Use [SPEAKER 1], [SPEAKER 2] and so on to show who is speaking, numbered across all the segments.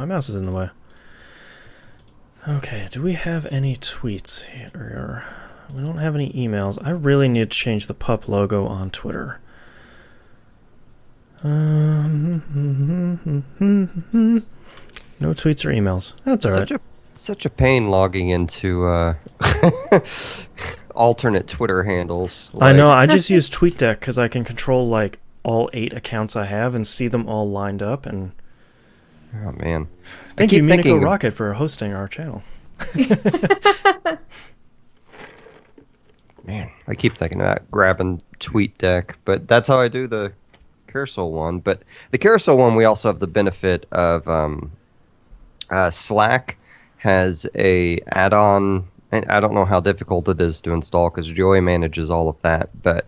[SPEAKER 1] my mouse is in the way. Okay, do we have any tweets here? We don't have any emails. I really need to change the PUP logo on Twitter. No tweets or emails. That's all right.
[SPEAKER 2] Such a pain logging into alternate Twitter handles.
[SPEAKER 1] I know. I just use TweetDeck because I can control like all 8 accounts I have and see them all lined up. And
[SPEAKER 2] oh man,
[SPEAKER 1] thank you, Minico Rocket, for hosting our channel.
[SPEAKER 2] Man, I keep thinking about grabbing TweetDeck, but that's how I do the carousel one. But the carousel one, we also have the benefit of Slack has a add-on, and I don't know how difficult it is to install because Joey manages all of that, but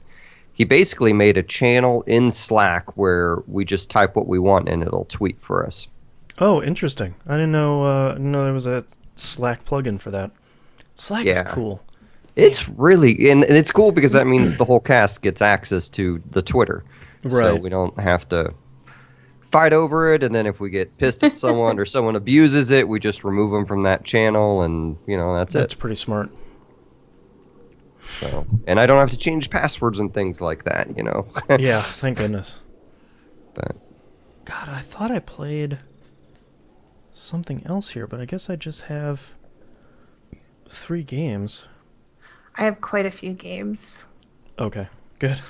[SPEAKER 2] he basically made a channel in Slack where we just type what we want and it'll tweet for us.
[SPEAKER 1] Oh, interesting. I didn't know there was a Slack plugin for that. Slack is cool.
[SPEAKER 2] It's really, and it's cool because that means the whole cast gets access to the Twitter. Right. So we don't have to fight over it, and then if we get pissed at someone or someone abuses it, we just remove them from that channel, and that's it.
[SPEAKER 1] That's pretty smart.
[SPEAKER 2] So, and I don't have to change passwords and things like that,
[SPEAKER 1] Yeah, thank goodness.
[SPEAKER 2] But
[SPEAKER 1] God, I thought I played something else here, but I guess I just have 3 games.
[SPEAKER 3] I have quite a few games.
[SPEAKER 1] Okay, good.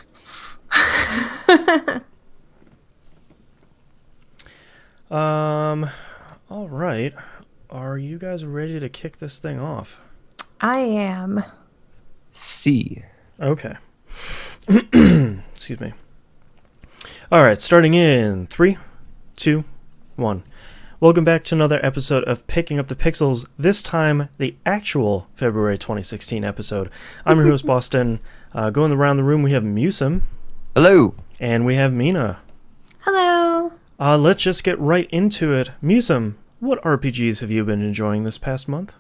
[SPEAKER 1] All right. Are you guys ready to kick this thing off?
[SPEAKER 3] I am.
[SPEAKER 2] C.
[SPEAKER 1] Okay. Excuse me. All right, starting in 3, 2, 1. Welcome back to another episode of Picking Up the Pixels, this time the actual February 2016 episode. I'm your host, Boston. Going around the room, we have Musum.
[SPEAKER 2] Hello.
[SPEAKER 1] And we have Mina.
[SPEAKER 3] Hello.
[SPEAKER 1] Let's just get right into it. Musum, what RPGs have you been enjoying this past month?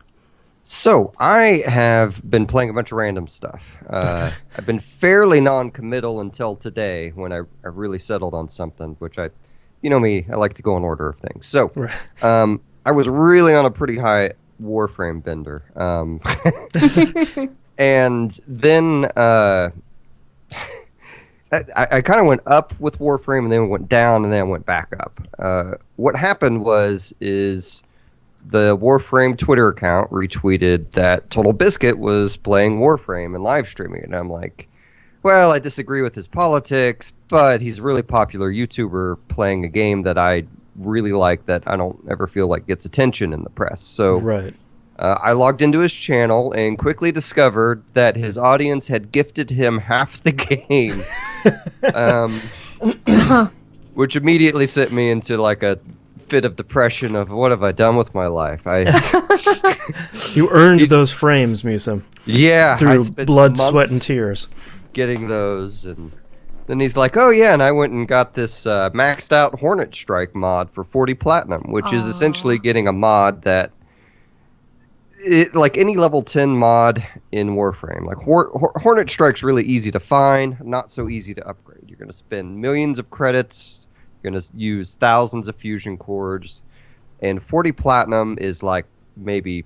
[SPEAKER 2] So, I have been playing a bunch of random stuff. I've been fairly non-committal until today when I really settled on something, which you know me, I like to go in order of things. So, I was really on a pretty high Warframe bender. And then I kind of went up with Warframe and then went down and then went back up. What happened is the Warframe Twitter account retweeted that Total Biscuit was playing Warframe and live streaming it. And I'm like, well, I disagree with his politics, but he's a really popular YouTuber playing a game that I really like that I don't ever feel like gets attention in the press. So I logged into his channel and quickly discovered that his audience had gifted him half the game, which immediately sent me into like a fit of depression of what have I done with my life.
[SPEAKER 1] You earned those frames, Musum.
[SPEAKER 2] Yeah.
[SPEAKER 1] Through blood, sweat, and tears.
[SPEAKER 2] Getting those, and then he's like, oh yeah, and I went and got this maxed out Hornet Strike mod for 40 platinum, which is essentially getting a mod that like any level 10 mod in Warframe. Like Hornet Strike's really easy to find, not so easy to upgrade. You're going to spend millions of credits, you're going to use thousands of fusion cores, and 40 platinum is like maybe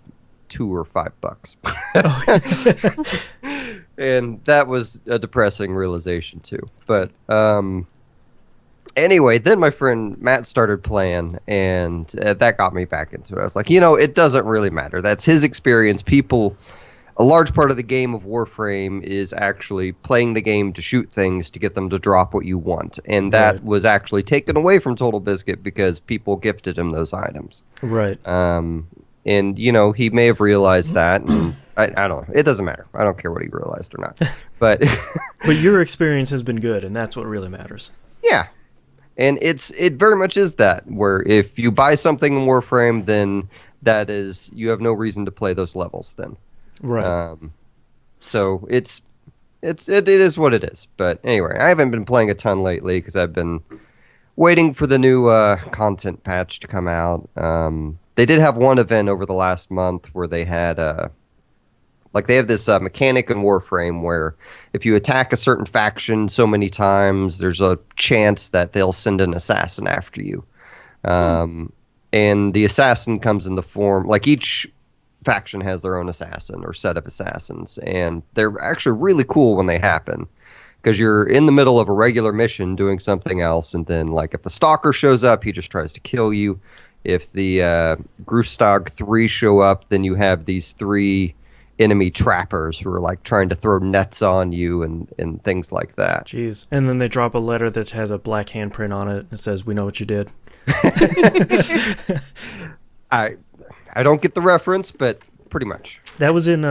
[SPEAKER 2] $2 or $5. And that was a depressing realization too. But anyway, then my friend Matt started playing, and that got me back into it. I was like, it doesn't really matter. That's his experience. A large part of the game of Warframe is actually playing the game to shoot things to get them to drop what you want. And that was actually taken away from Total Biscuit because people gifted him those items.
[SPEAKER 1] Right.
[SPEAKER 2] And, he may have realized that. And I don't know. It doesn't matter. I don't care what he realized or not. But
[SPEAKER 1] but your experience has been good, and that's what really matters.
[SPEAKER 2] Yeah. And it very much is that, where if you buy something in Warframe, then that is, you have no reason to play those levels then.
[SPEAKER 1] Right.
[SPEAKER 2] So it is what it is. But anyway, I haven't been playing a ton lately because I've been waiting for the new content patch to come out. They did have one event over the last month where they had they have this mechanic in Warframe where if you attack a certain faction so many times, there's a chance that they'll send an assassin after you. and the assassin comes in the form like each faction has their own assassin or set of assassins, and they're actually really cool when they happen because you're in the middle of a regular mission doing something else, and then like if the stalker shows up, he just tries to kill you. If the Grustag 3 show up, then you have these 3 enemy trappers who are like trying to throw nets on you and things like that.
[SPEAKER 1] Jeez. And then they drop a letter that has a black handprint on it and says, "We know what you did."
[SPEAKER 2] I don't get the reference, but pretty much.
[SPEAKER 1] That was in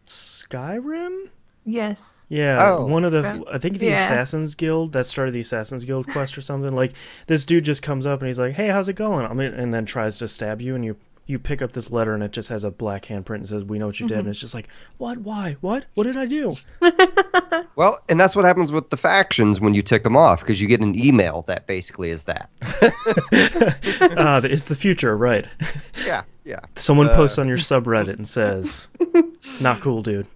[SPEAKER 1] Skyrim?
[SPEAKER 3] Yes.
[SPEAKER 1] Yeah,
[SPEAKER 2] Oh.
[SPEAKER 1] one of the,
[SPEAKER 3] So-
[SPEAKER 1] I think the
[SPEAKER 3] yeah.
[SPEAKER 1] Assassin's Guild, that started the Assassin's Guild quest or something. Like, this dude just comes up and he's like, "Hey, how's it going?" I mean, and then tries to stab you, and you pick up this letter and it just has a black handprint and says, "We know what you did." And it's just like, what? Why? What? What did I do?
[SPEAKER 2] Well, and that's what happens with the factions when you tick them off, because you get an email that basically is that.
[SPEAKER 1] It's the future, right?
[SPEAKER 2] Yeah, yeah.
[SPEAKER 1] Someone posts on your subreddit and says, "Not cool, dude."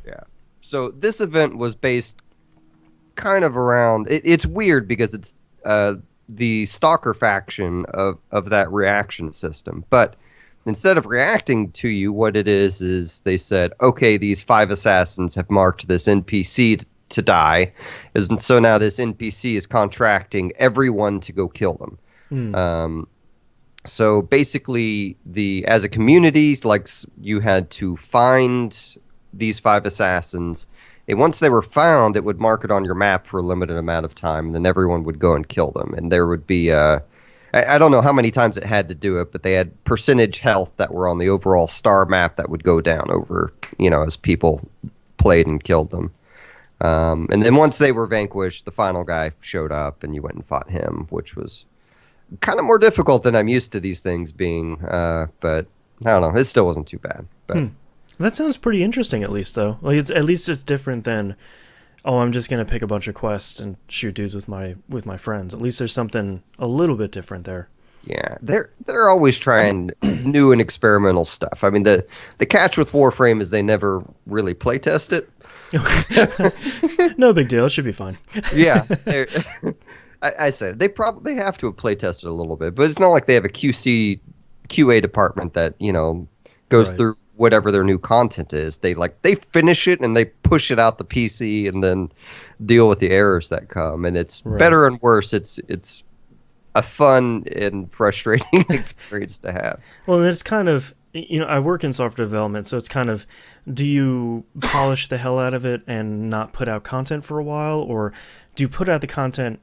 [SPEAKER 2] Yeah. So this event was based kind of around. It's weird because it's the stalker faction of that reaction system. But instead of reacting to you, what it is they said, okay, these 5 assassins have marked this NPC to die, and so now this NPC is contracting everyone to go kill them. So basically, as a community, like you had to find these 5 assassins, and once they were found, it would mark it on your map for a limited amount of time, and then everyone would go and kill them. And there would be, I don't know how many times it had to do it, but they had percentage health that were on the overall star map that would go down over, as people played and killed them. And then once they were vanquished, the final guy showed up, and you went and fought him, which was kind of more difficult than I'm used to these things being. But I don't know, it still wasn't too bad. But
[SPEAKER 1] That sounds pretty interesting, at least, though. Like, at least it's different than, "Oh, I'm just gonna pick a bunch of quests and shoot dudes with my friends." At least there's something a little bit different there.
[SPEAKER 2] yeah, they're always trying new and experimental stuff. I mean, the catch with Warframe is they never really play test it.
[SPEAKER 1] No big deal. It should be fine.
[SPEAKER 2] Yeah, I said they probably have to have play tested a little bit, but it's not like they have a QA department that goes
[SPEAKER 1] Right.
[SPEAKER 2] through whatever their new content is. They finish it and they push it out the PC and then deal with the errors that come. And it's
[SPEAKER 1] Right.
[SPEAKER 2] better and worse. It's a fun and frustrating experience to have.
[SPEAKER 1] Well, it's kind of, I work in software development, so it's kind of, do you polish the hell out of it and not put out content for a while, or do you put out the content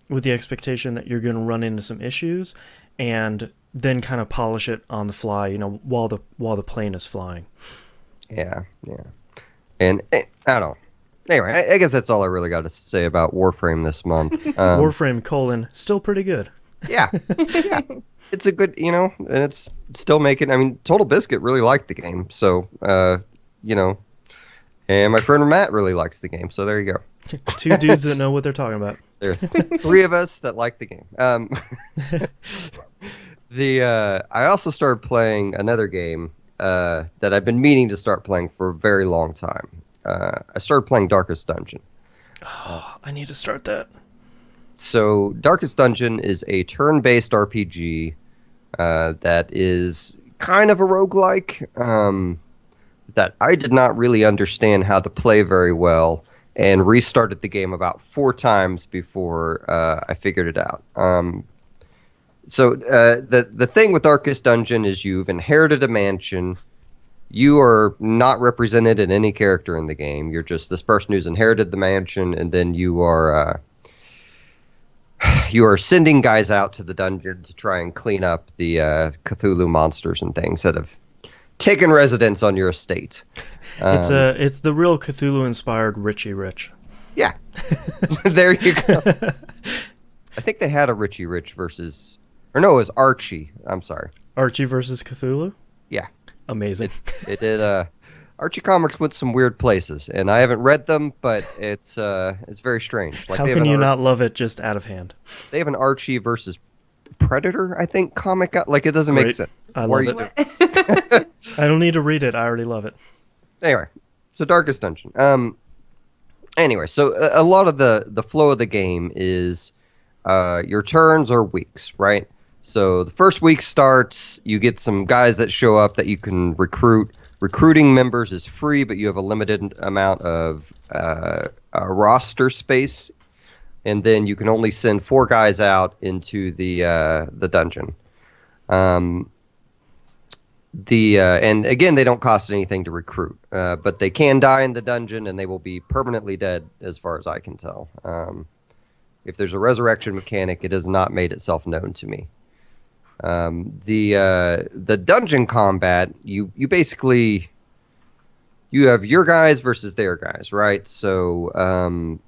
[SPEAKER 1] with the expectation that you're going to run into some issues and then kind of polish it on the fly, while the plane is flying?
[SPEAKER 2] Yeah, yeah. And I don't know. Anyway, I guess that's all I really got to say about Warframe this month.
[SPEAKER 1] Warframe : still pretty good.
[SPEAKER 2] Yeah, yeah. It's a good, and it's still making. I mean, Total Biscuit really liked the game, so and my friend Matt really likes the game. So there you go.
[SPEAKER 1] 2 dudes that know what they're talking about.
[SPEAKER 2] There's 3 of us that like the game. I also started playing another game that I've been meaning to start playing for a very long time. I started playing Darkest Dungeon.
[SPEAKER 1] I need to start that.
[SPEAKER 2] So Darkest Dungeon is a turn-based RPG that is kind of a roguelike that I did not really understand how to play very well, and restarted the game about 4 times before I figured it out. So the thing with Darkest Dungeon is you've inherited a mansion. You are not represented in any character in the game. You're just this person who's inherited the mansion, and then you are sending guys out to the dungeon to try and clean up the Cthulhu monsters and things that have taken residence on your estate.
[SPEAKER 1] It's the real Cthulhu-inspired Richie Rich.
[SPEAKER 2] Yeah, there you go. I think they had a Richie Rich versus, or no, it was Archie. I'm sorry.
[SPEAKER 1] Archie versus Cthulhu?
[SPEAKER 2] Yeah,
[SPEAKER 1] Amazing.
[SPEAKER 2] it did. Archie comics went some weird places, and I haven't read them, but it's very strange. Like
[SPEAKER 1] How can you not love it just out of hand?
[SPEAKER 2] They have an Archie versus Predator, I think, comic. Like, it doesn't make
[SPEAKER 1] Great.
[SPEAKER 2] sense.
[SPEAKER 1] I
[SPEAKER 2] What
[SPEAKER 1] love
[SPEAKER 2] are you
[SPEAKER 1] it.
[SPEAKER 2] doing?
[SPEAKER 1] I don't need to read it. I already love it.
[SPEAKER 2] Anyway, so Darkest Dungeon. Anyway, so a lot of the flow of the game is your turns are weeks, right? So the first week starts, you get some guys that show up that you can recruit. Recruiting members is free, but you have a limited amount of roster space, and then you can only send 4 guys out into the dungeon. And again, they don't cost anything to recruit, but they can die in the dungeon, and they will be permanently dead, as far as I can tell. If there's a resurrection mechanic, it has not made itself known to me. The dungeon combat, you basically you have your guys versus their guys, right? So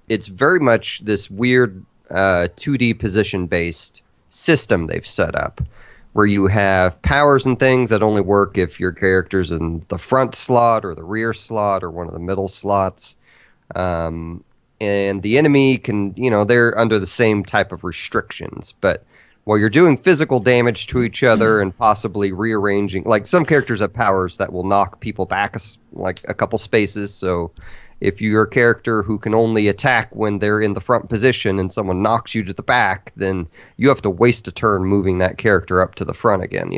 [SPEAKER 2] it's very much this weird 2D position based system they've set up, where you have powers and things that only work if your character's in the front slot or the rear slot or one of the middle slots. And the enemy can, they're under the same type of restrictions, but while you're doing physical damage to each other and possibly rearranging, like some characters have powers that will knock people back like a couple spaces. So if you're a character who can only attack when they're in the front position and someone knocks you to the back, then you have to waste a turn moving that character up to the front again,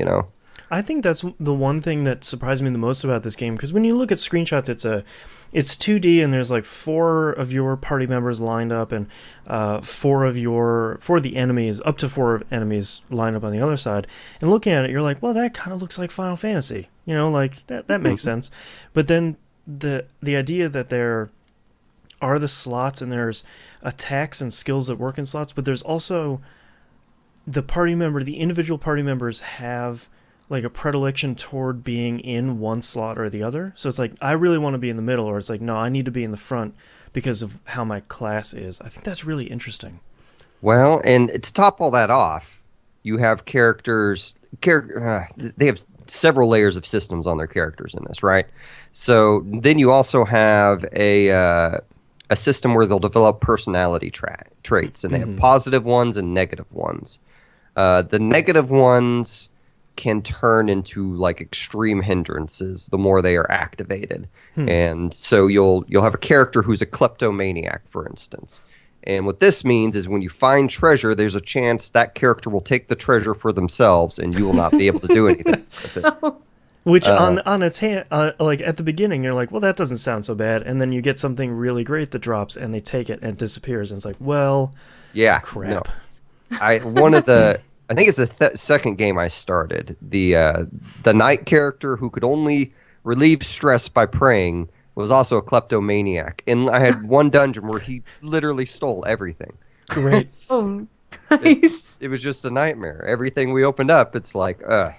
[SPEAKER 1] I think that's the one thing that surprised me the most about this game, because when you look at screenshots, it's 2D and there's like 4 of your party members lined up, and 4 of the enemies, up to 4 enemies lined up on the other side. And looking at it, you're like, well, that kind of looks like Final Fantasy, like that makes sense. But then the idea that there are the slots and there's attacks and skills that work in slots, but there's also the individual party members have like a predilection toward being in one slot or the other. So it's like, I really want to be in the middle, or it's like, no, I need to be in the front because of how my class is. I think that's really interesting.
[SPEAKER 2] Well, and to top all that off, you have characters, they have several layers of systems on their characters in this, right? So then you also have a system where they'll develop personality traits, and they have positive ones and negative ones. The negative ones can turn into like extreme hindrances the more they are activated. And so you'll have a character who's a kleptomaniac, for instance. And what this means is when you find treasure, there's a chance that character will take the treasure for themselves and you will not be able to do anything with it.
[SPEAKER 1] Which on its hand, like at the beginning, you're like, well, that doesn't sound so bad. And then you get something really great that drops and they take it and it disappears. And it's like, well,
[SPEAKER 2] yeah,
[SPEAKER 1] crap.
[SPEAKER 2] No. I think it's the second game I started. The knight character who could only relieve stress by praying was also a kleptomaniac. And I had one dungeon where he literally stole everything.
[SPEAKER 1] Great.
[SPEAKER 3] Oh, nice.
[SPEAKER 2] It was just a nightmare. Everything we opened up, it's like, ugh.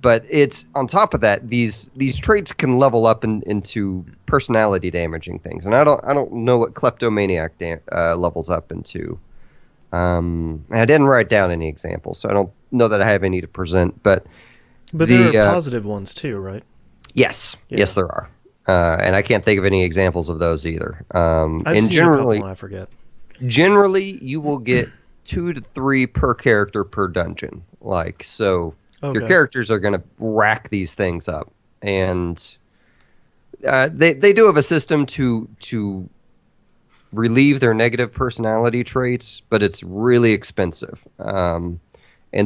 [SPEAKER 2] But it's on top of that, these traits can level up into personality damaging things. And I don't know what kleptomaniac levels up into. I didn't write down any examples, so I don't know that I have any to present. But
[SPEAKER 1] there are positive ones too, right?
[SPEAKER 2] Yes,
[SPEAKER 1] Yeah.
[SPEAKER 2] yes, there are, and I can't think of any examples of those either.
[SPEAKER 1] I've seen a couple, I forget.
[SPEAKER 2] Generally, you will get 2 to 3 per character per dungeon. Your characters are going to rack these things up, and they do have a system to relieve their negative personality traits, but it's really expensive, and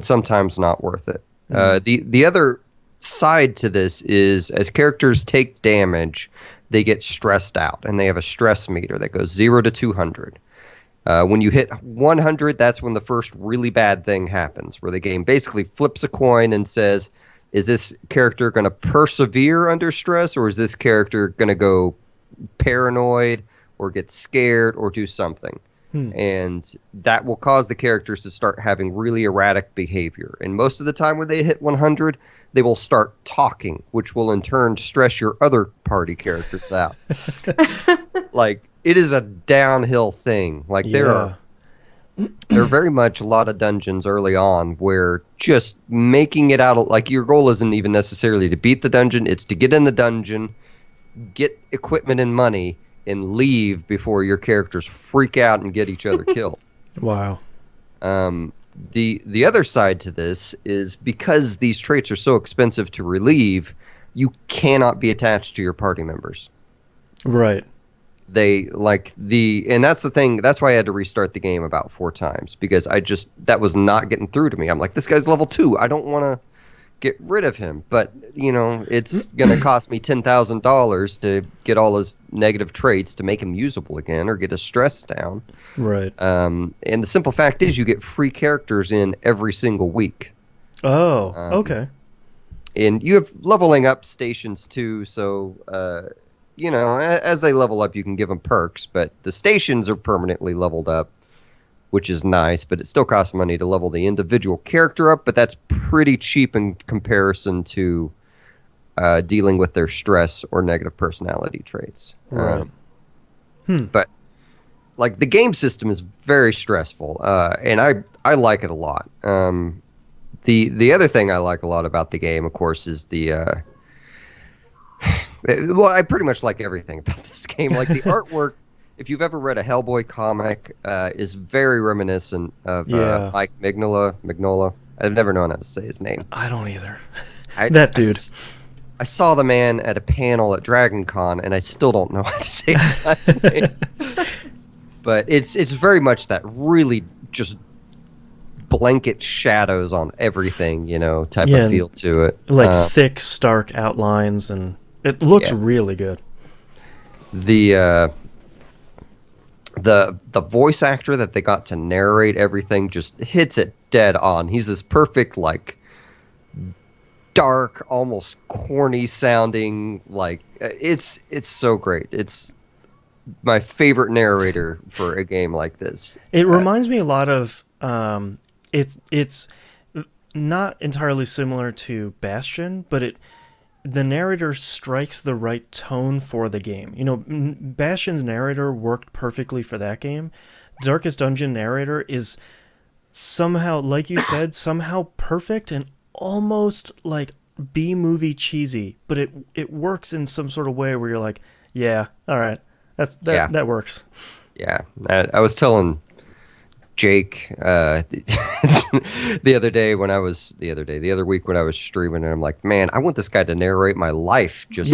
[SPEAKER 2] sometimes not worth it. The other side to this is, as characters take damage, they get stressed out, and they have a stress meter that goes 0 to 200. When you hit 100, that's when the first really bad thing happens, where the game basically flips a coin and says, is this character going to persevere under stress, or is this character going to go paranoid or get scared or do something? And that will cause the characters to start having really erratic behavior. And most of the time when they hit 100, they will start talking, which will in turn stress your other party characters out. Like, it is a downhill thing. Like, there are very much a lot of dungeons early on where just making it out, like, your goal isn't even necessarily to beat the dungeon, it's to get in the dungeon, get equipment and money, and leave before your characters freak out and get each other killed.
[SPEAKER 1] Wow.
[SPEAKER 2] The other side to this is, because these traits are so expensive to relieve, you cannot be attached to your party members.
[SPEAKER 1] Right.
[SPEAKER 2] they like and that's the thing. That's why I had to restart the game about 4 times because that was not getting through to me. I'm like, this guy's level 2. I don't want to get rid of him, but it's gonna cost me $10,000 to get all his negative traits to make him usable again or get his stress down.
[SPEAKER 1] Right.
[SPEAKER 2] And the simple fact is, you get free characters in every single week.
[SPEAKER 1] Oh, okay.
[SPEAKER 2] And you have leveling up stations too, so as they level up, you can give them perks, but the stations are permanently leveled up, which is nice, but it still costs money to level the individual character up, but that's pretty cheap in comparison to dealing with their stress or negative personality traits.
[SPEAKER 1] Right.
[SPEAKER 2] But like the game system is very stressful, and I like it a lot. The other thing I like a lot about the game, of course, is well, I pretty much like everything about this game. Like the artwork, if you've ever read a Hellboy comic, is very reminiscent of Mike Mignola. I've never known how to say his name.
[SPEAKER 1] I don't either.
[SPEAKER 2] That dude. I saw the man at a panel at Dragon Con, and I still don't know how to say his last name. But it's very much that really just blanket shadows on everything, type of feel to it.
[SPEAKER 1] Like thick, stark outlines, and it looks really good.
[SPEAKER 2] The voice actor that they got to narrate everything just hits it dead on. He's this perfect, like, dark, almost corny sounding, like, it's so great. It's my favorite narrator for a game like this.
[SPEAKER 1] It reminds me a lot of it's not entirely similar to Bastion, but the narrator strikes the right tone for the game. Bastion's narrator worked perfectly for that game. Darkest Dungeon narrator is somehow, like you said, somehow perfect and almost like B-movie cheesy, but it works in some sort of way where you're like, yeah, all right, that works.
[SPEAKER 2] Yeah, I was telling Jake the other week when I was streaming, and I'm like, man, I want this guy to narrate my life, just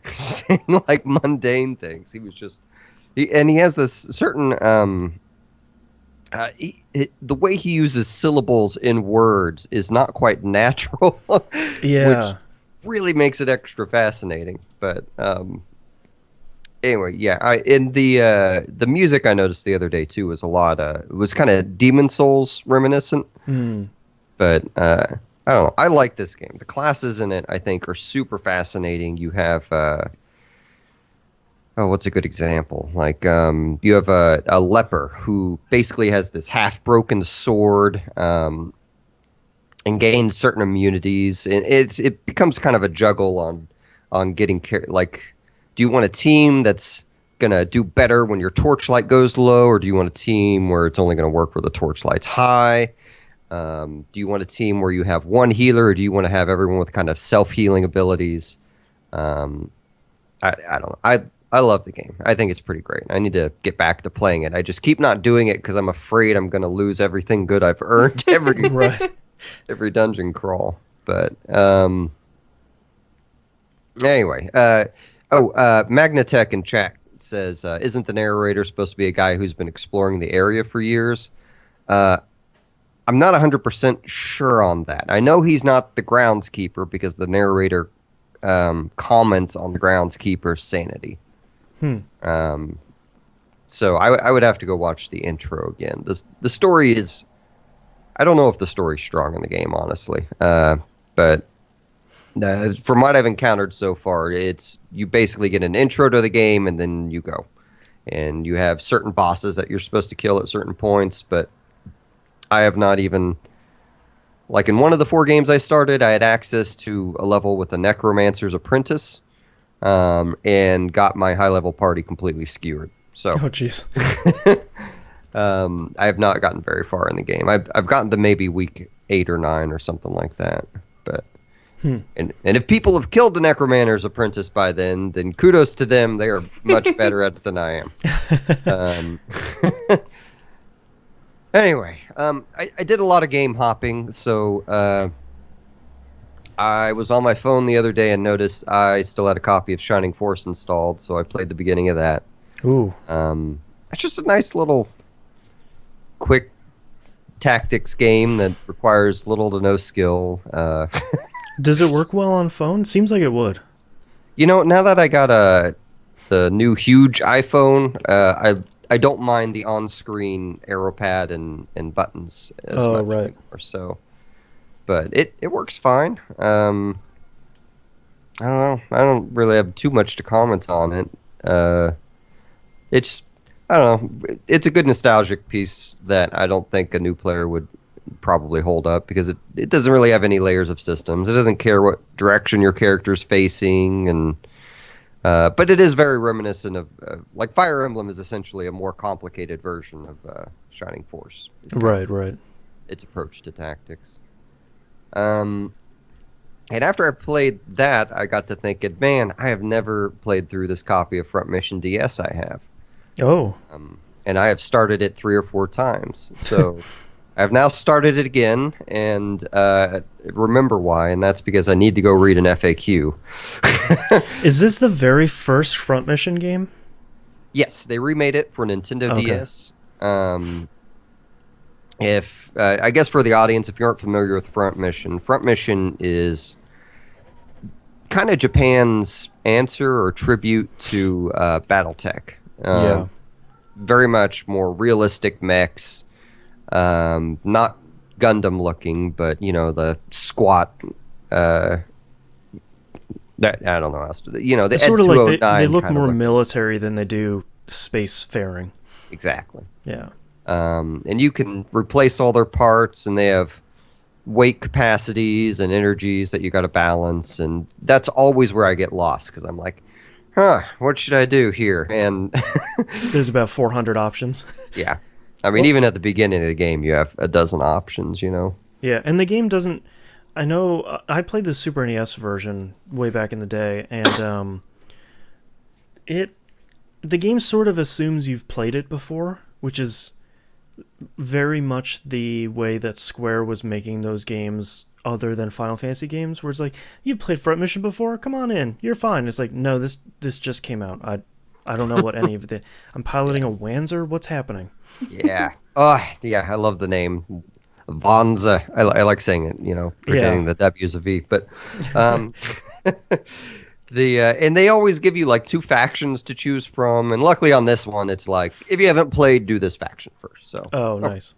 [SPEAKER 2] saying like mundane things. He was just, he has this certain the way he uses syllables in words is not quite natural, which really makes it extra fascinating. But anyway, in the music I noticed the other day too was a lot. It was kind of Demon Souls reminiscent. But I don't know. I like this game. The classes in it, I think, are super fascinating. You have what's a good example? Like you have a leper who basically has this half broken sword and gains certain immunities, and it becomes kind of a juggle on getting like. Do you want a team that's going to do better when your torchlight goes low, or do you want a team where it's only going to work where the torchlight's high? Do you want a team where you have one healer, or do you want to have everyone with kind of self-healing abilities? I don't know. I love the game. I think it's pretty great. I need to get back to playing it. I just keep not doing it because I'm afraid I'm going to lose everything good I've earned every dungeon crawl. But anyway, Magnatech in chat says, isn't the narrator supposed to be a guy who's been exploring the area for years? I'm not 100% sure on that. I know he's not the groundskeeper because the narrator comments on the groundskeeper's sanity. So I would have to go watch the intro again. The story is... I don't know if the story's strong in the game, honestly. But... from what I've encountered so far, it's you basically get an intro to the game and then you go. And you have certain bosses that you're supposed to kill at certain points, but I have not even... Like in one of the 4 games I started, I had access to a level with a Necromancer's Apprentice and got my high-level party completely skewered. So,
[SPEAKER 1] oh, jeez.
[SPEAKER 2] I have not gotten very far in the game. I've gotten to maybe week 8 or 9 or something like that, but... And if people have killed the Necromancer's Apprentice by then kudos to them. They are much better at it than I am. Anyway, I did a lot of game hopping, so I was on my phone the other day and noticed I still had a copy of Shining Force installed, so I played the beginning of that.
[SPEAKER 1] Ooh.
[SPEAKER 2] It's just a nice little quick tactics game that requires little to no skill.
[SPEAKER 1] Does it work well on phone? Seems like it would.
[SPEAKER 2] Now that I got the new huge iPhone, I don't mind the on-screen arrow pad and buttons as much
[SPEAKER 1] Right.
[SPEAKER 2] anymore. So, but it works fine. I don't know. I don't really have too much to comment on it. It's I don't know. It's a good nostalgic piece that I don't think a new player would probably hold up because it doesn't really have any layers of systems. It doesn't care what direction your character's facing, and but it is very reminiscent of like Fire Emblem is essentially a more complicated version of Shining Force.
[SPEAKER 1] Right.
[SPEAKER 2] Its approach to tactics. And after I played that, I got to thinking, man, I have never played through this copy of Front Mission DS I have.
[SPEAKER 1] Oh.
[SPEAKER 2] And I have started it 3 or 4 times. So I've now started it again, and remember why, and that's because I need to go read an FAQ.
[SPEAKER 1] Is this the very first Front Mission game?
[SPEAKER 2] Yes, they remade it for Nintendo
[SPEAKER 1] Okay.
[SPEAKER 2] DS. If I guess for the audience, if you aren't familiar with Front Mission is kind of Japan's answer or tribute to BattleTech.
[SPEAKER 1] Yeah.
[SPEAKER 2] Very much more realistic mechs, not Gundam looking, but the squat. That I don't know how else to. The
[SPEAKER 1] It's sort of like they
[SPEAKER 2] 209
[SPEAKER 1] look
[SPEAKER 2] kind of
[SPEAKER 1] more
[SPEAKER 2] look.
[SPEAKER 1] military than they do spacefaring.
[SPEAKER 2] Exactly.
[SPEAKER 1] Yeah.
[SPEAKER 2] And you can replace all their parts, and they have weight capacities and energies that you got to balance, and that's always where I get lost because I'm like, what should I do here? And
[SPEAKER 1] There's about 400 options.
[SPEAKER 2] yeah, I mean, even at the beginning of the game, you have a dozen options.
[SPEAKER 1] Yeah, and the game doesn't. I know I played the Super NES version way back in the day, and the game sort of assumes you've played it before, which is very much the way that Square was making those games other than Final Fantasy games, where it's like, you've played Front Mission before, come on in, you're fine. It's like, no, this just came out. I don't know what any of the I'm piloting a Wanzer, what's happening?
[SPEAKER 2] Yeah. Oh, yeah. I love the name Vanza. I like saying it. Pretending the W is a V. But and they always give you like 2 factions to choose from, and luckily on this one, it's like if you haven't played, do this faction first. So.
[SPEAKER 1] Oh, nice.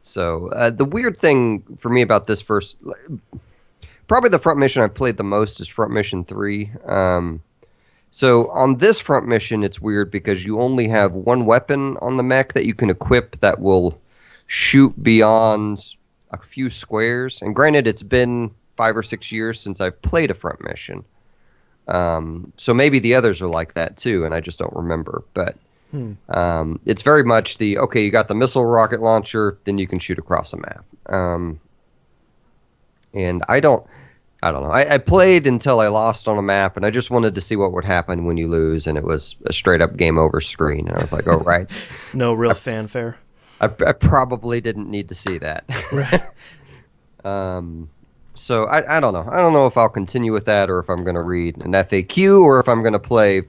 [SPEAKER 2] So the weird thing for me about this first, probably the Front Mission I've played the most is Front Mission 3. So on this Front Mission, it's weird because you only have one weapon on the mech that you can equip that will shoot beyond a few squares. And granted, it's been 5 or 6 years since I've played a Front Mission. So maybe the others are like that too, and I just don't remember. But it's very much you got the missile rocket launcher, then you can shoot across a map. And I don't know. I played until I lost on a map, and I just wanted to see what would happen when you lose, and it was a straight up game over screen. And I was like, oh, right.
[SPEAKER 1] No real fanfare.
[SPEAKER 2] I probably didn't need to see that.
[SPEAKER 1] Right.
[SPEAKER 2] So I don't know. I don't know if I'll continue with that, or if I'm going to read an FAQ, or if I'm going to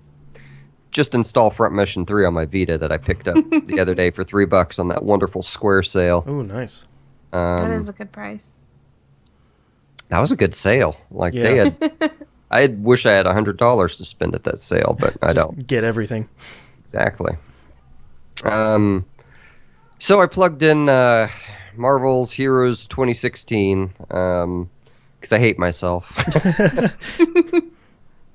[SPEAKER 2] just install Front Mission 3 on my Vita that I picked up the other day for $3 on that wonderful Square sale.
[SPEAKER 1] Oh, nice.
[SPEAKER 3] That is a good price.
[SPEAKER 2] That was a good sale. Like
[SPEAKER 1] Yeah.
[SPEAKER 2] I wish I had $100 to spend at that sale, but I don't.
[SPEAKER 1] Get everything.
[SPEAKER 2] Exactly. So I plugged in Marvel's Heroes 2016 because I hate myself.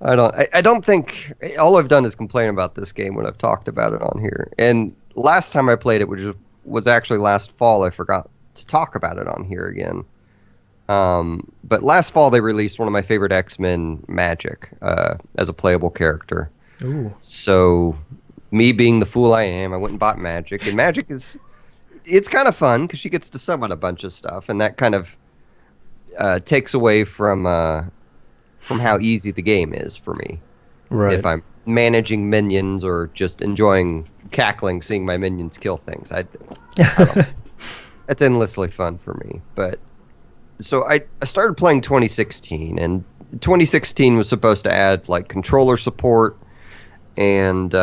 [SPEAKER 2] I don't think all I've done is complain about this game when I've talked about it on here. And last time I played it, which was actually last fall, I forgot to talk about it on here again. But last fall they released one of my favorite X-Men, Magic, as a playable character.
[SPEAKER 1] Ooh.
[SPEAKER 2] So me being the fool I am, I went and bought Magic, and Magic it's kind of fun because she gets to summon a bunch of stuff, and that kind of takes away from how easy the game is for me.
[SPEAKER 1] Right.
[SPEAKER 2] If I'm managing minions or just enjoying cackling, seeing my minions kill things, I don't know. It's endlessly fun for me. But so I started playing 2016, and 2016 was supposed to add like controller support, and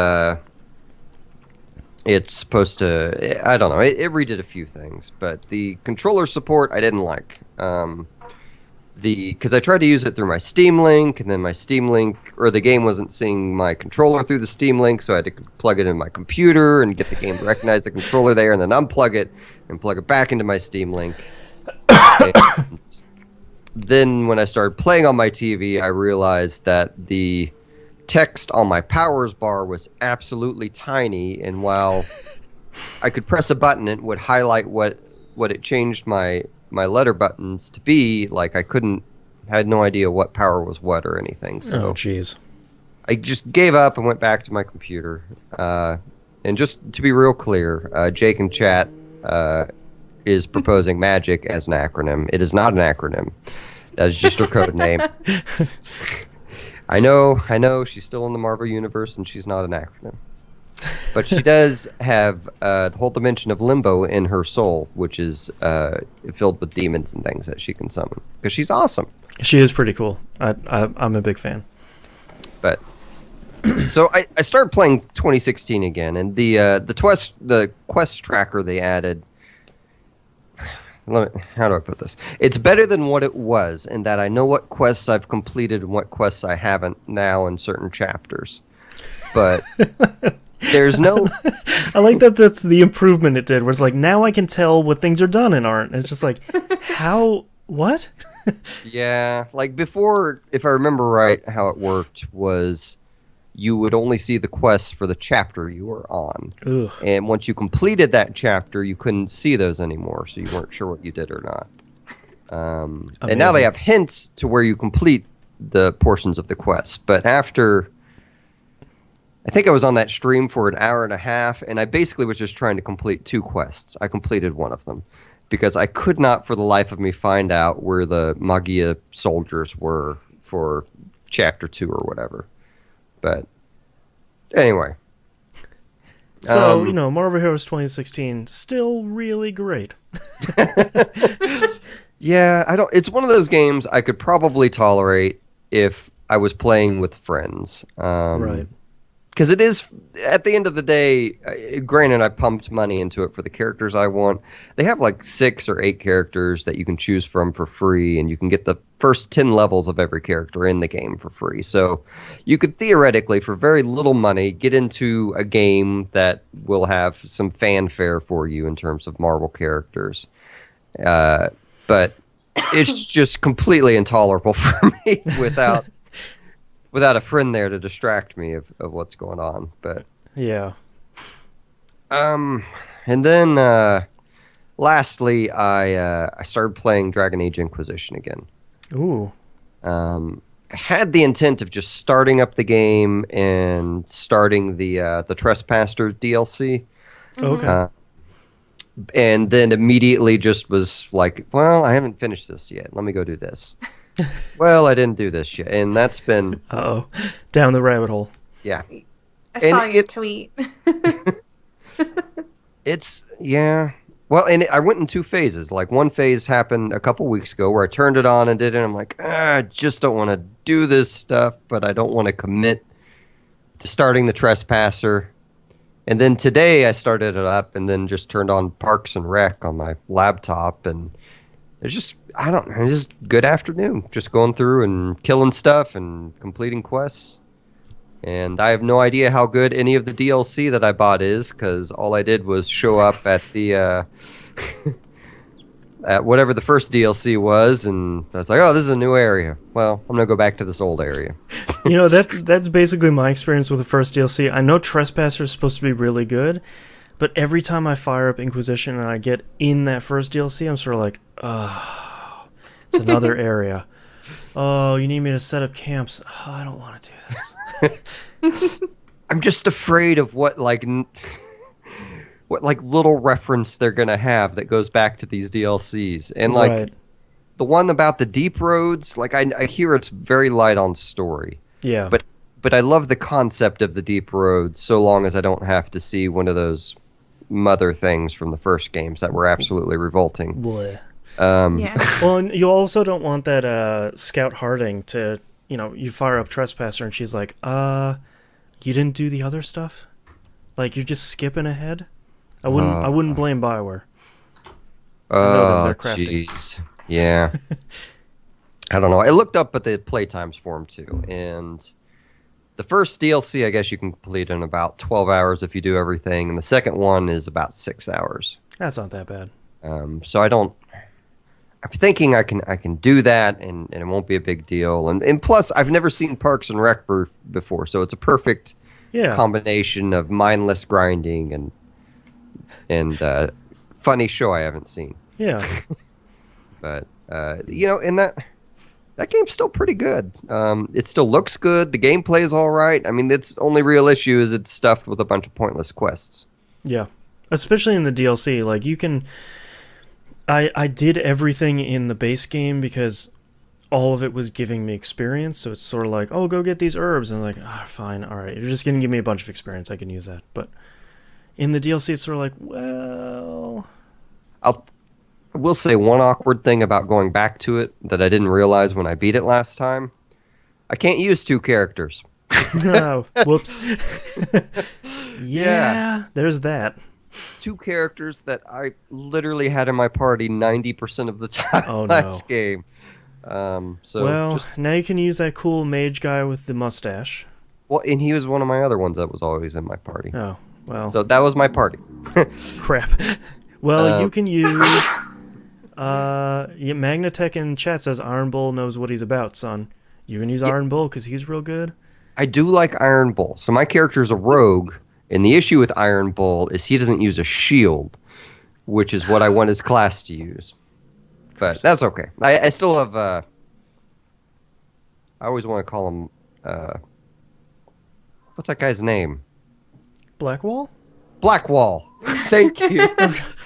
[SPEAKER 2] it's supposed to, I don't know, it redid a few things, but the controller support I didn't like. Because I tried to use it through my Steam Link, and then my Steam Link, or the game wasn't seeing my controller through the Steam Link, so I had to plug it in my computer and get the game to recognize the controller there, and then unplug it and plug it back into my Steam Link. And then when I started playing on my TV, I realized that the text on my powers bar was absolutely tiny, and while I could press a button, it would highlight what it changed my letter buttons to be. Like I had no idea what power was what or anything. So
[SPEAKER 1] jeez.
[SPEAKER 2] I just gave up and went back to my computer. And just to be real clear, Jake in chat is proposing magic as an acronym. It is not an acronym. That is just her code name. I know she's still in the Marvel Universe and she's not an acronym. But she does have the whole dimension of limbo in her soul, which is filled with demons and things that she can summon. Because she's awesome.
[SPEAKER 1] She is pretty cool. I'm a big fan.
[SPEAKER 2] But so I started playing 2016 again, and the quest tracker they added. How do I put this? It's better than what it was in that I know what quests I've completed and what quests I haven't now in certain chapters. But there's no...
[SPEAKER 1] I like that that's the improvement it did, where it's like, now I can tell what things are done and aren't. And it's just like, how... What?
[SPEAKER 2] Yeah, like before, if I remember right, how it worked was you would only see the quests for the chapter you were on.
[SPEAKER 1] Ugh.
[SPEAKER 2] And once you completed that chapter, you couldn't see those anymore, so you weren't sure what you did or not. And now they have hints to where you complete the portions of the quests. But after... I think I was on that stream for an hour and a half, and I basically was just trying to complete 2 quests. I completed one of them, because I could not for the life of me find out where the Magia soldiers were for Chapter 2 or whatever. But anyway.
[SPEAKER 1] So, Marvel Heroes 2016, still really great.
[SPEAKER 2] Yeah, it's one of those games I could probably tolerate if I was playing with friends.
[SPEAKER 1] Right.
[SPEAKER 2] Because it is, at the end of the day, granted, I pumped money into it for the characters I want. They have like 6 or 8 characters that you can choose from for free, and you can get the first 10 levels of every character in the game for free. So you could theoretically, for very little money, get into a game that will have some fanfare for you in terms of Marvel characters. But it's just completely intolerable for me without a friend there to distract me of what's going on. But
[SPEAKER 1] yeah.
[SPEAKER 2] And then lastly, I started playing Dragon Age Inquisition again.
[SPEAKER 1] Ooh.
[SPEAKER 2] I had the intent of just starting up the game and starting the Trespasser DLC.
[SPEAKER 1] Okay.
[SPEAKER 2] And then immediately just was like, well, I haven't finished this yet. Let me go do this. Well, I didn't do this yet, and that's been...
[SPEAKER 1] Uh-oh. Down the rabbit hole.
[SPEAKER 2] Yeah.
[SPEAKER 3] I saw your tweet.
[SPEAKER 2] It's, yeah. Well, and I went in 2 phases. Like, one phase happened a couple weeks ago where I turned it on and did it, and I'm like, I just don't want to do this stuff, but I don't want to commit to starting the Trespasser. And then today I started it up and then just turned on Parks and Rec on my laptop, and it's just, it's just good afternoon. Just going through and killing stuff and completing quests. And I have no idea how good any of the DLC that I bought is, because all I did was show up at the, at whatever the first DLC was, and I was like, oh, this is a new area. Well, I'm going to go back to this old area.
[SPEAKER 1] That's basically my experience with the first DLC. I know Trespasser is supposed to be really good, but every time I fire up Inquisition and I get in that first DLC, I'm sort of like, oh, it's another area. Oh, you need me to set up camps. Oh, I don't want to do this.
[SPEAKER 2] I'm just afraid of what little reference they're gonna have that goes back to these DLCs, and
[SPEAKER 1] Right.
[SPEAKER 2] the one about the deep roads. Like I hear it's very light on story.
[SPEAKER 1] Yeah.
[SPEAKER 2] But I love the concept of the deep roads, so long as I don't have to see one of those mother things from the first games that were absolutely revolting.
[SPEAKER 1] Bleh.
[SPEAKER 3] Yeah.
[SPEAKER 1] Well, and you also don't want that Scout Harding to, you fire up Trespasser and she's like, you didn't do the other stuff? Like, you're just skipping ahead? I wouldn't blame Bioware. I know them, they're crafty.
[SPEAKER 2] Jeez. Yeah. I don't know. I looked up at the playtimes for them too, and the first DLC, I guess you can complete in about 12 hours if you do everything, and the second one is about 6 hours.
[SPEAKER 1] That's not that bad.
[SPEAKER 2] So I'm thinking I can do that, and it won't be a big deal. And plus, I've never seen Parks and Rec before, so it's a perfect combination of mindless grinding and funny show I haven't seen.
[SPEAKER 1] Yeah.
[SPEAKER 2] But and that game's still pretty good. It still looks good. The gameplay is all right. I mean, its only real issue is it's stuffed with a bunch of pointless quests.
[SPEAKER 1] Yeah. Especially in the DLC. Like, you can... I did everything in the base game because all of it was giving me experience. So it's sort of like, oh, go get these herbs. And I'm like, fine, all right. You're just going to give me a bunch of experience. I can use that. But in the DLC, it's sort of like, well...
[SPEAKER 2] I will say one awkward thing about going back to it that I didn't realize when I beat it last time. I can't use 2 characters.
[SPEAKER 1] No, whoops. Yeah, there's that.
[SPEAKER 2] 2 characters that I literally had in my party 90% of the time last game.
[SPEAKER 1] Now you can use that cool mage guy with the mustache.
[SPEAKER 2] Well, and he was one of my other ones that was always in my party.
[SPEAKER 1] Oh, well.
[SPEAKER 2] So that was my party.
[SPEAKER 1] Crap. Well, you can use... Magnatech in chat says Iron Bull knows what he's about, son. You can use Iron Bull because he's real good.
[SPEAKER 2] I do like Iron Bull. So my character's a rogue, and the issue with Iron Bull is he doesn't use a shield, which is what I want his class to use. But that's okay. I still have... I always want to call him... what's that guy's name?
[SPEAKER 1] Blackwall?
[SPEAKER 2] Blackwall. Thank you.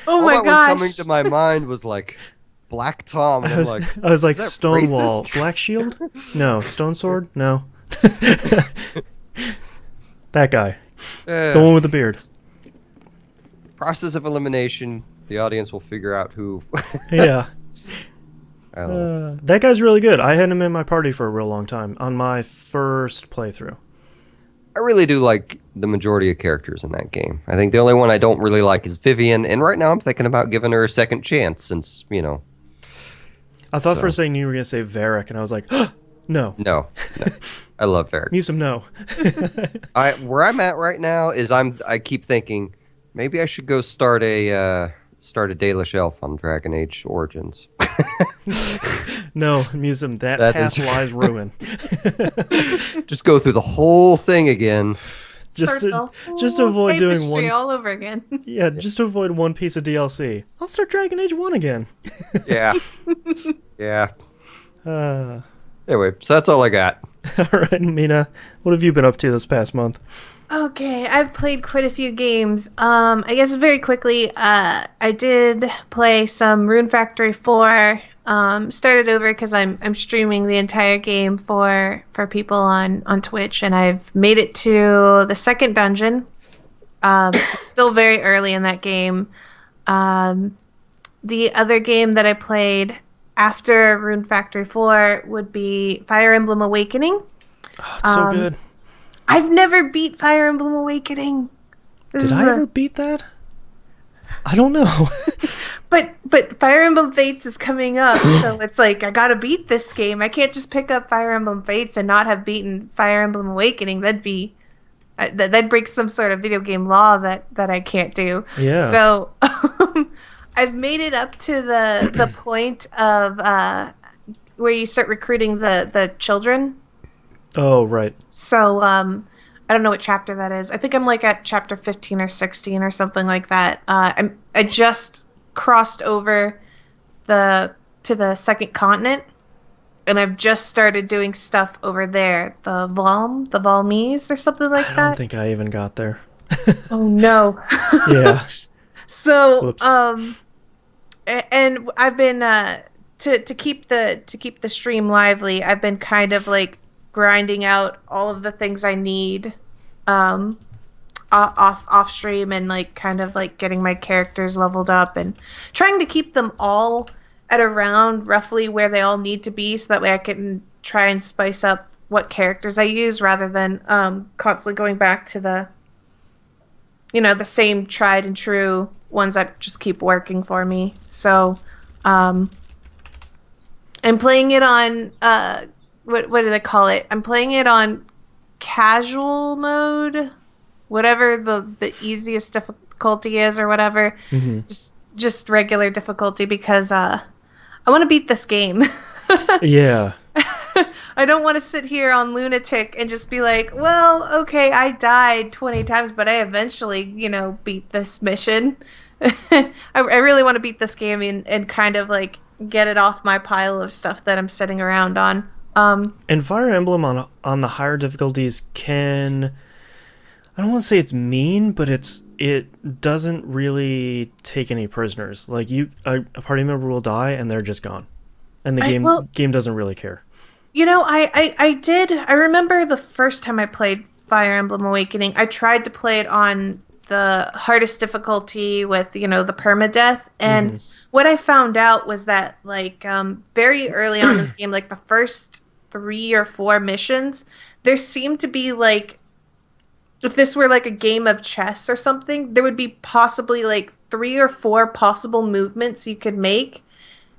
[SPEAKER 3] Oh
[SPEAKER 2] All
[SPEAKER 3] my
[SPEAKER 2] that
[SPEAKER 3] gosh.
[SPEAKER 2] was coming to my mind was like Black Tom. And
[SPEAKER 1] I was like
[SPEAKER 2] is that
[SPEAKER 1] Stonewall.
[SPEAKER 2] racist?
[SPEAKER 1] Black Shield? No. Stone Sword? No. That guy. The one with the beard.
[SPEAKER 2] Process of elimination. The audience will figure out who.
[SPEAKER 1] Yeah.
[SPEAKER 2] I
[SPEAKER 1] That guy's really good. I had him in my party for a real long time on my first playthrough.
[SPEAKER 2] really do like the majority of characters in that game. I think the only one I don't really like is Vivian, and right now I'm thinking about giving her a second chance since,
[SPEAKER 1] I thought for a second you were going to say Varric, and I was like, no.
[SPEAKER 2] No. I love Varric.
[SPEAKER 1] Musim, no.
[SPEAKER 2] Where I'm at right now is I keep thinking maybe I should go start a Dalish Elf on Dragon Age Origins.
[SPEAKER 1] No, Musim, that path lies ruin.
[SPEAKER 2] Just go through the whole thing again.
[SPEAKER 1] just to avoid doing one
[SPEAKER 3] all over again.
[SPEAKER 1] Yeah, just to avoid one piece of DLC. I'll start Dragon Age 1 again.
[SPEAKER 2] Yeah. Yeah. Anyway, so that's all I got.
[SPEAKER 1] All right, Mina, what have you been up to this past month?
[SPEAKER 3] Okay, I've played quite a few games. I guess very quickly, I did play some Rune Factory 4. Started over because I'm streaming the entire game for people on Twitch, and I've made it to the second dungeon. So it's still very early in that game. The other game that I played after Rune Factory 4 would be Fire Emblem Awakening.
[SPEAKER 1] Oh, it's so good.
[SPEAKER 3] I've never beat Fire Emblem Awakening.
[SPEAKER 1] Did I ever beat that? I don't know.
[SPEAKER 3] But Fire Emblem Fates is coming up, so it's like I gotta beat this game. I can't just pick up Fire Emblem Fates and not have beaten Fire Emblem Awakening. That'd break some sort of video game law that I can't do.
[SPEAKER 1] Yeah.
[SPEAKER 3] So I've made it up to the point of where you start recruiting the children.
[SPEAKER 1] Oh, right.
[SPEAKER 3] So I don't know what chapter that is. I think I'm like at chapter 15 or 16 or something like that. I just crossed over to the second continent, and I've just started doing stuff over there. The Valmese or something like that.
[SPEAKER 1] I don't think I even got there.
[SPEAKER 3] Oh no.
[SPEAKER 1] Yeah.
[SPEAKER 3] So
[SPEAKER 1] Whoops.
[SPEAKER 3] And I've been to keep the stream lively, I've been kind of like grinding out all of the things I need off stream, and like kind of like getting my characters leveled up and trying to keep them all at around roughly where they all need to be, so that way I can try and spice up what characters I use rather than constantly going back to the same tried and true ones that just keep working for me. So I'm playing it on what do they call it? I'm playing it on casual mode, whatever the easiest difficulty is or whatever. Just regular difficulty because I want to beat this game.
[SPEAKER 1] Yeah.
[SPEAKER 3] I don't want to sit here on Lunatic and just be like, well, okay, I died 20 times, but I eventually, beat this mission. I really want to beat this game and kind of like get it off my pile of stuff that I'm sitting around on.
[SPEAKER 1] And Fire Emblem on the higher difficulties can, I don't want to say it's mean, but it doesn't really take any prisoners. Like a party member will die and they're just gone, and the game doesn't really care.
[SPEAKER 3] I remember the first time I played Fire Emblem Awakening, I tried to play it on the hardest difficulty with, the permadeath. And what I found out was that, like, very early on in the game, like the first 3 or 4 missions, there seemed to be, like, if this were like a game of chess or something, there would be possibly, like, 3 or 4 possible movements you could make.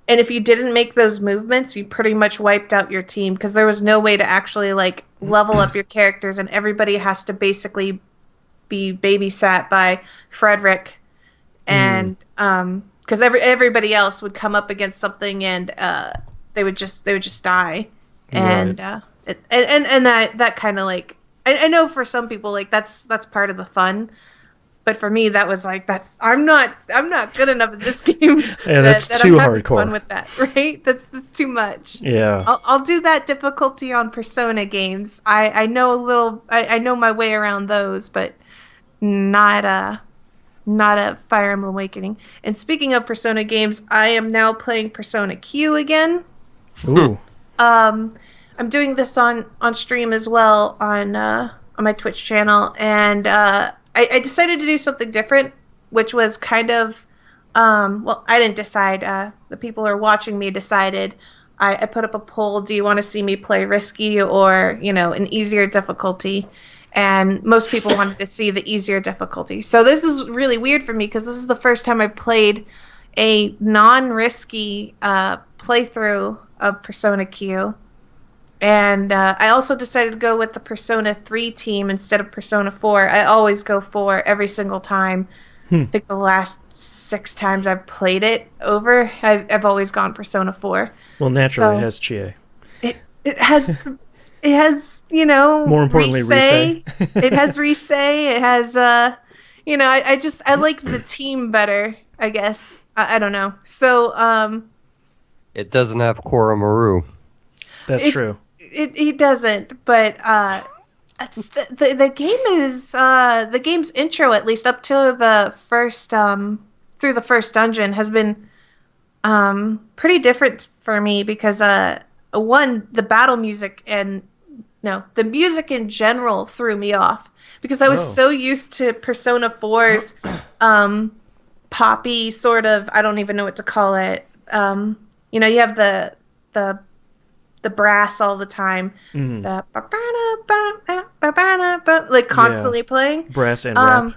[SPEAKER 3] And if you didn't make those movements, you pretty much wiped out your team because there was no way to actually like level up your characters, and everybody has to basically be babysat by Frederick, and because everybody else would come up against something and they would just die, and
[SPEAKER 1] Right.
[SPEAKER 3] And that kind of like I know for some people like that's part of the fun. But for me, that was like I'm not good enough at this game.
[SPEAKER 1] Yeah, that's too hardcore.
[SPEAKER 3] Fun with that, right? That's too much.
[SPEAKER 1] Yeah.
[SPEAKER 3] I'll do that difficulty on Persona games. I know a little. I know my way around those, but not a Fire Emblem Awakening. And speaking of Persona games, I am now playing Persona Q again.
[SPEAKER 1] Ooh.
[SPEAKER 3] I'm doing this on stream as well on my Twitch channel, and I decided to do something different, which was kind of, I didn't decide. The people who are watching me decided. I put up a poll, do you want to see me play risky or, an easier difficulty? And most people wanted to see the easier difficulty. So this is really weird for me because this is the first time I played a non-risky playthrough of Persona Q. And I also decided to go with the Persona 3 team instead of Persona 4. I always go 4 every single time. I think the last 6 times I've played it over, I've always gone Persona 4.
[SPEAKER 1] Well, naturally,
[SPEAKER 3] So,
[SPEAKER 1] it has Chie.
[SPEAKER 3] It has,
[SPEAKER 1] More importantly,
[SPEAKER 3] Risei. It has Risei. It has, I like the team better, I guess. I don't know. So,
[SPEAKER 2] It doesn't have Koromaru.
[SPEAKER 1] That's true.
[SPEAKER 3] He doesn't, but the game is the game's intro, at least up to the first through the first dungeon, has been pretty different for me because one, the battle music and the music in general threw me off because I was so used to Persona 4's poppy sort of, I don't even know what to call it. You have the brass all the time, the like constantly playing
[SPEAKER 1] brass and rap.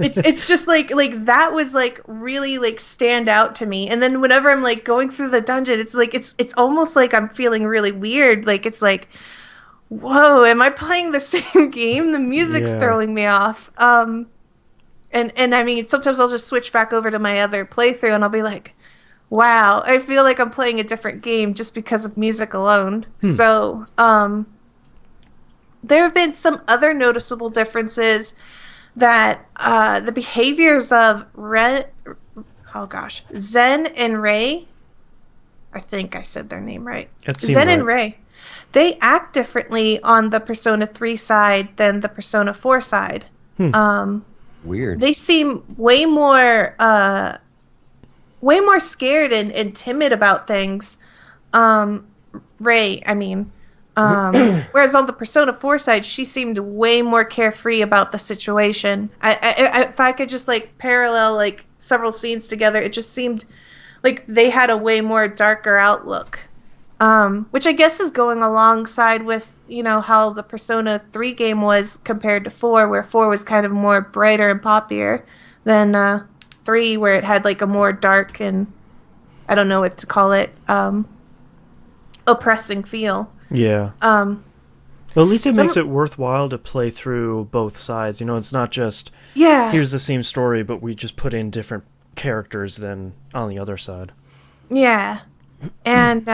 [SPEAKER 3] It's just like that was like really like stand out to me. And then whenever I'm like going through the dungeon, it's like it's almost like I'm feeling really weird. Like it's like, whoa, am I playing the same game? The music's throwing me off. And I mean, sometimes I'll just switch back over to my other playthrough and I'll be like, wow, I feel like I'm playing a different game just because of music alone. So, there have been some other noticeable differences that the behaviors of Zen and Rei, I think I said their name right. Zen and Rei, they act differently on the Persona 3 side than the Persona 4 side.
[SPEAKER 2] Weird.
[SPEAKER 3] They seem way more scared and timid about things. Rei, I mean. Whereas on the Persona 4 side, she seemed way more carefree about the situation. If I could just like parallel like several scenes together, it just seemed like they had a way more darker outlook. Which I guess is going alongside with, how the Persona 3 game was compared to 4, where 4 was kind of more brighter and poppier than 3, where it had like a more dark and I don't know what to call it, oppressing feel.
[SPEAKER 1] Yeah.
[SPEAKER 3] Um,
[SPEAKER 1] Well, at least it
[SPEAKER 3] some,
[SPEAKER 1] makes it worthwhile to play through both sides. It's not just
[SPEAKER 3] yeah,
[SPEAKER 1] here's the same story, but we just put in different characters than on the other side.
[SPEAKER 3] yeah, and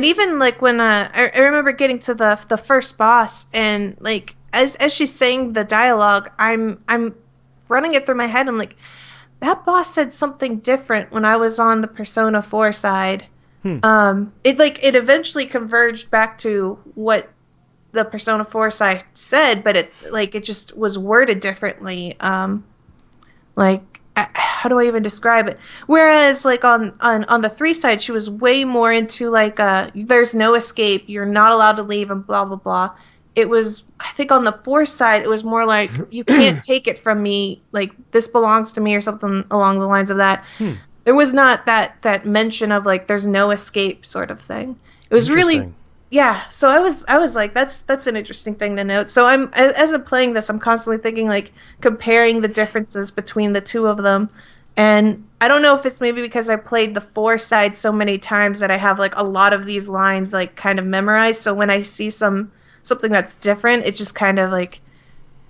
[SPEAKER 3] even like when I remember getting to the first boss and like as she's saying the dialogue, I'm running it through my head. I'm like, that boss said something different when I was on the Persona 4 side.
[SPEAKER 1] Hmm.
[SPEAKER 3] It eventually converged back to what the Persona 4 side said, but it just was worded differently. How do I even describe it? Whereas like on the 3 side, she was way more into like there's no escape, you're not allowed to leave, and blah blah blah. It was, I think, on the 4 side, it was more like, you can't take it from me, like this belongs to me, or something along the lines of that.
[SPEAKER 1] Hmm.
[SPEAKER 3] There was not that mention of like there's no escape sort of thing. It was really,
[SPEAKER 1] Interesting.
[SPEAKER 3] yeah. So I was like, that's an interesting thing to note. So as I'm playing this, I'm constantly thinking, like, comparing the differences between the two of them. And I don't know if it's maybe because I played the 4 side so many times that I have like a lot of these lines like kind of memorized. So when I see something that's different, it just kind of like,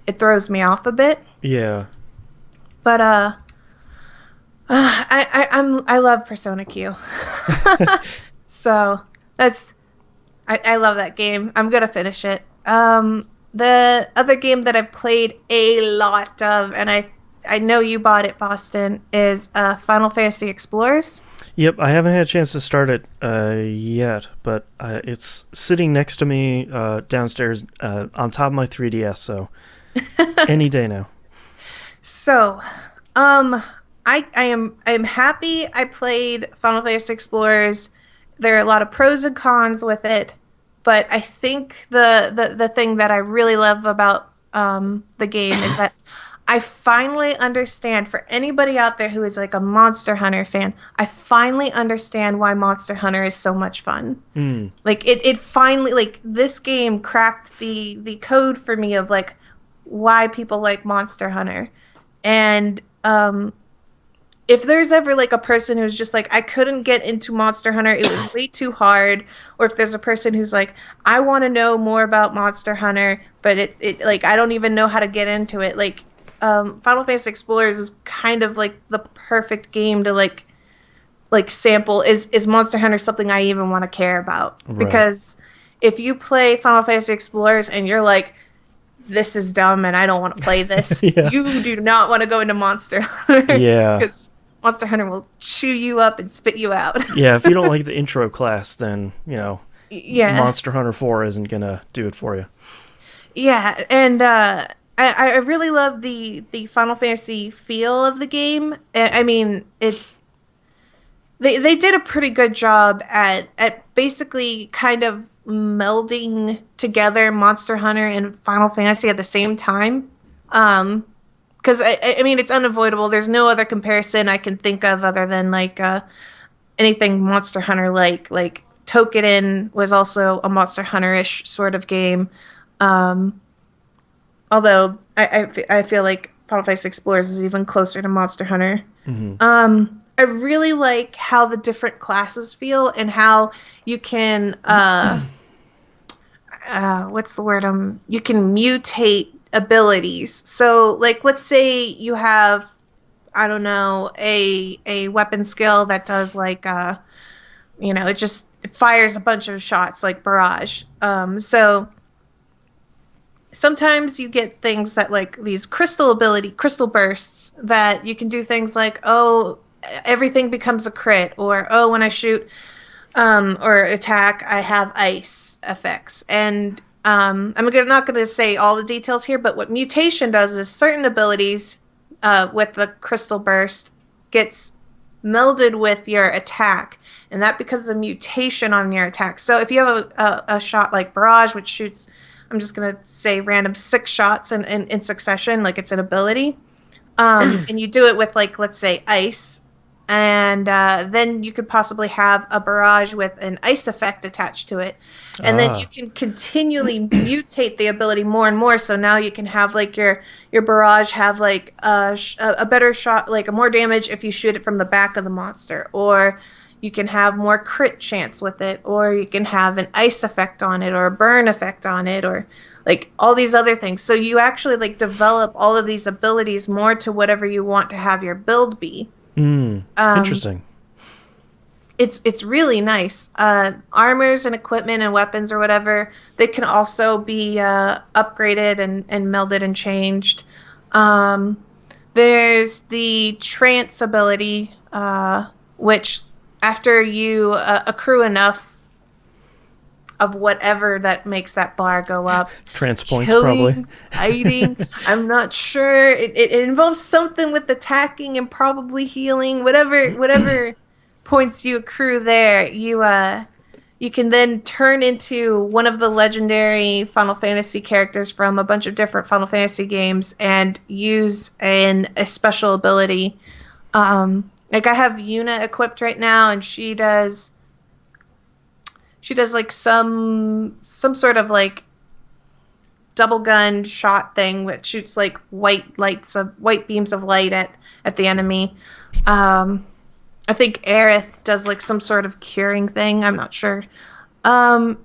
[SPEAKER 3] it throws me off a bit.
[SPEAKER 1] Yeah.
[SPEAKER 3] But I love Persona Q. So that's, I love that game. I'm gonna finish it. The other game that I've played a lot of, and I know you bought it, Boston, is Final Fantasy Explorers.
[SPEAKER 1] Yep, I haven't had a chance to start it yet, but it's sitting next to me downstairs on top of my 3DS, so any day now.
[SPEAKER 3] So, I am happy I played Final Fantasy Explorers. There are a lot of pros and cons with it, but I think the thing that I really love about the game is that I finally understand, for anybody out there who is like a Monster Hunter fan, I finally understand why Monster Hunter is so much fun.
[SPEAKER 1] Mm.
[SPEAKER 3] Like it finally, like, this game cracked the code for me of like why people like Monster Hunter. And if there's ever like a person who's just like, I couldn't get into Monster Hunter, it was way too hard, or if there's a person who's like, I want to know more about Monster Hunter, but it like, I don't even know how to get into it, like, Final Fantasy Explorers is kind of like the perfect game to like sample, is Monster Hunter something I even want to care about?
[SPEAKER 1] Right.
[SPEAKER 3] Because if you play Final Fantasy Explorers and you're like, this is dumb and I don't want to play this,
[SPEAKER 1] Yeah.
[SPEAKER 3] you do not want to go into Monster Hunter.
[SPEAKER 1] Yeah.
[SPEAKER 3] Because Monster Hunter will chew you up and spit you out.
[SPEAKER 1] Yeah, if you don't like the intro class, then,
[SPEAKER 3] Yeah.
[SPEAKER 1] Monster Hunter 4 isn't going to do it for you.
[SPEAKER 3] Yeah, and I really love the Final Fantasy feel of the game. I mean, they did a pretty good job at basically kind of melding together Monster Hunter and Final Fantasy at the same time. Because I mean, it's unavoidable. There's no other comparison I can think of other than like anything Monster Hunter like Toukiden was also a Monster Hunter-ish sort of game. Although I feel like Final Fantasy Explorers is even closer to Monster Hunter.
[SPEAKER 1] Mm-hmm.
[SPEAKER 3] I really like how the different classes feel and how you can what's the word, you can mutate abilities. So like, let's say you have, I don't know, a weapon skill that does like it fires a bunch of shots like barrage. So sometimes you get things that like these crystal bursts that you can do things like, oh, everything becomes a crit, or oh, when I shoot or attack, I have ice effects. And not going to say all the details here, but what mutation does is certain abilities with the crystal burst gets melded with your attack, and that becomes a mutation on your attack. So if you have a shot like barrage, which shoots, I'm just going to say random 6 shots in succession, like it's an ability, and you do it with, like, let's say ice, and then you could possibly have a barrage with an ice effect attached to it, and then you can continually mutate the ability more and more. So now you can have like your barrage have like a better shot, like a more damage if you shoot it from the back of the monster, or you can have more crit chance with it, or you can have an ice effect on it, or a burn effect on it, or like all these other things. So you actually like develop all of these abilities more to whatever you want to have your build be.
[SPEAKER 1] Interesting.
[SPEAKER 3] It's really nice. Armors and equipment and weapons or whatever, they can also be upgraded and melded and changed. There's the trance ability, which after you accrue enough of whatever that makes that bar go up.
[SPEAKER 1] Trance points,
[SPEAKER 3] Killing,
[SPEAKER 1] probably.
[SPEAKER 3] hiding. I'm not sure. It involves something with attacking and probably healing. Whatever points you accrue there, you can then turn into one of the legendary Final Fantasy characters from a bunch of different Final Fantasy games and use a special ability. Like I have Yuna equipped right now, and she does like some sort of like double gun shot thing that shoots like white beams of light at the enemy. I think Aerith does like some sort of curing thing. I'm not sure. So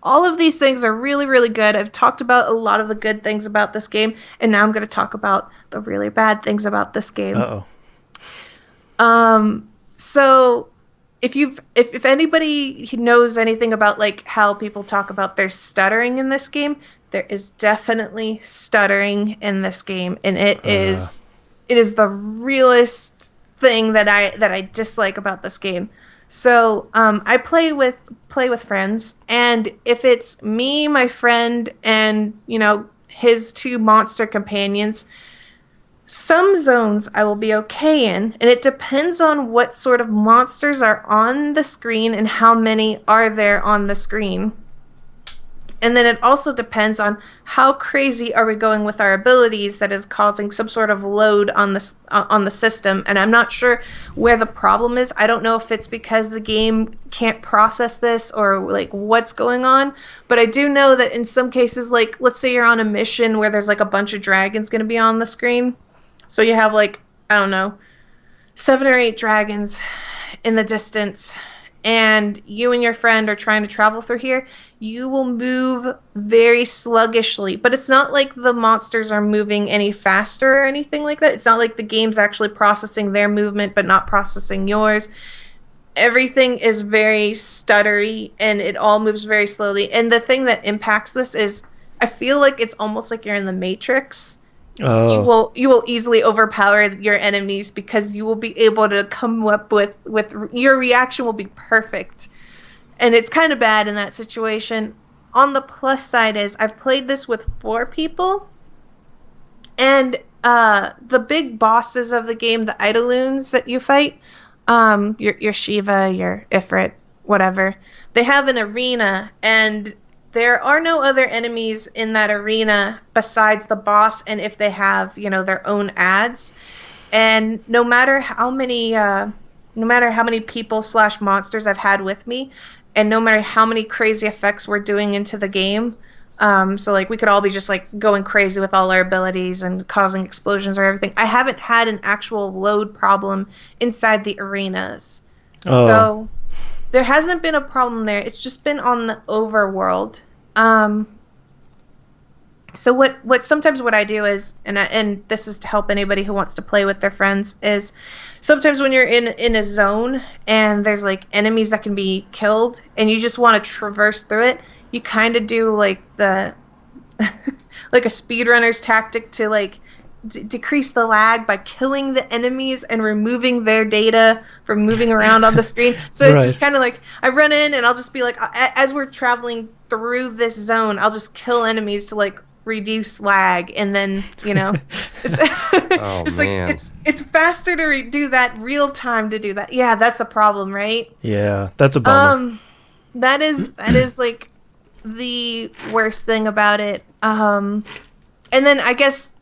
[SPEAKER 3] all of these things are really, really good. I've talked about a lot of the good things about this game, and now I'm going to talk about the really bad things about this game. So if anybody knows anything about like how people talk about their stuttering in this game, there is definitely stuttering in this game, and it is the realest thing that I dislike about this game. So I play with friends, and if it's me, my friend, and his two monster companions, some zones I will be okay in, and it depends on what sort of monsters are on the screen and how many are there on the screen. And then it also depends on how crazy are we going with our abilities that is causing some sort of load on the system. And I'm not sure where the problem is. I don't know if it's because the game can't process this or like what's going on. But I do know that in some cases, like let's say you're on a mission where there's like a bunch of dragons going to be on the screen. So you have like, I don't know, 7 or 8 dragons in the distance, and you and your friend are trying to travel through here, you will move very sluggishly. But it's not like the monsters are moving any faster or anything like that. It's not like the game's actually processing their movement but not processing yours. Everything is very stuttery, and it all moves very slowly. And the thing that impacts this is I feel like it's almost like you're in the Matrix.
[SPEAKER 1] Oh.
[SPEAKER 3] You will easily overpower your enemies because you will be able to come up with your reaction will be perfect. And it's kind of bad in that situation. On the plus side is I've played this with 4 people, and the big bosses of the game, the Idoloons that you fight, your Shiva, your Ifrit, whatever, they have an arena, and there are no other enemies in that arena besides the boss, and if they have, their own ads. And no matter how many people / monsters I've had with me, and no matter how many crazy effects we're doing into the game, so like we could all be just like going crazy with all our abilities and causing explosions or everything, I haven't had an actual load problem inside the arenas. So there hasn't been a problem there. It's just been on the overworld. So what I do is, and this is to help anybody who wants to play with their friends, is sometimes when you're in a zone and there's like enemies that can be killed and you just want to traverse through it, you kind of do like the like a speedrunner's tactic to like decrease the lag by killing the enemies and removing their data from moving around on the screen. So it's just kind of like I run in and I'll just be like, as we're traveling through this zone, I'll just kill enemies to like reduce lag, and then it's it's
[SPEAKER 2] man.
[SPEAKER 3] like it's faster to do that real time to do that. Yeah, that's a problem, right?
[SPEAKER 1] Yeah, that's a bummer.
[SPEAKER 3] That is like the worst thing about it. And then I guess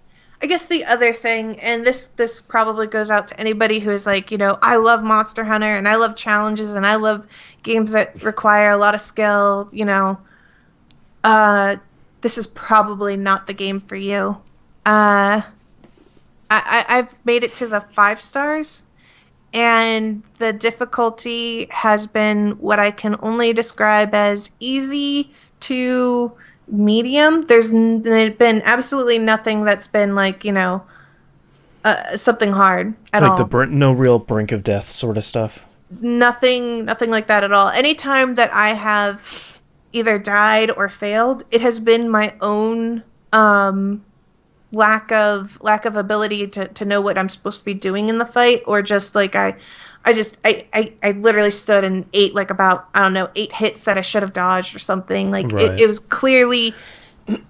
[SPEAKER 3] I guess the other thing, and this probably goes out to anybody who is like, I love Monster Hunter and I love challenges and I love games that require a lot of skill, uh, this is probably not the game for you. Uh, I've made it to the 5 stars, and the difficulty has been what I can only describe as easy to medium. There's been absolutely nothing that's been like, something hard at
[SPEAKER 1] Like
[SPEAKER 3] all.
[SPEAKER 1] no real brink of death sort of stuff.
[SPEAKER 3] Nothing like that at all. Anytime that I have either died or failed, it has been my own lack of ability to know what I'm supposed to be doing in the fight, or just like I literally stood and ate like about, I don't know, 8 hits that I should have dodged or something. Like
[SPEAKER 1] Right.
[SPEAKER 3] it was clearly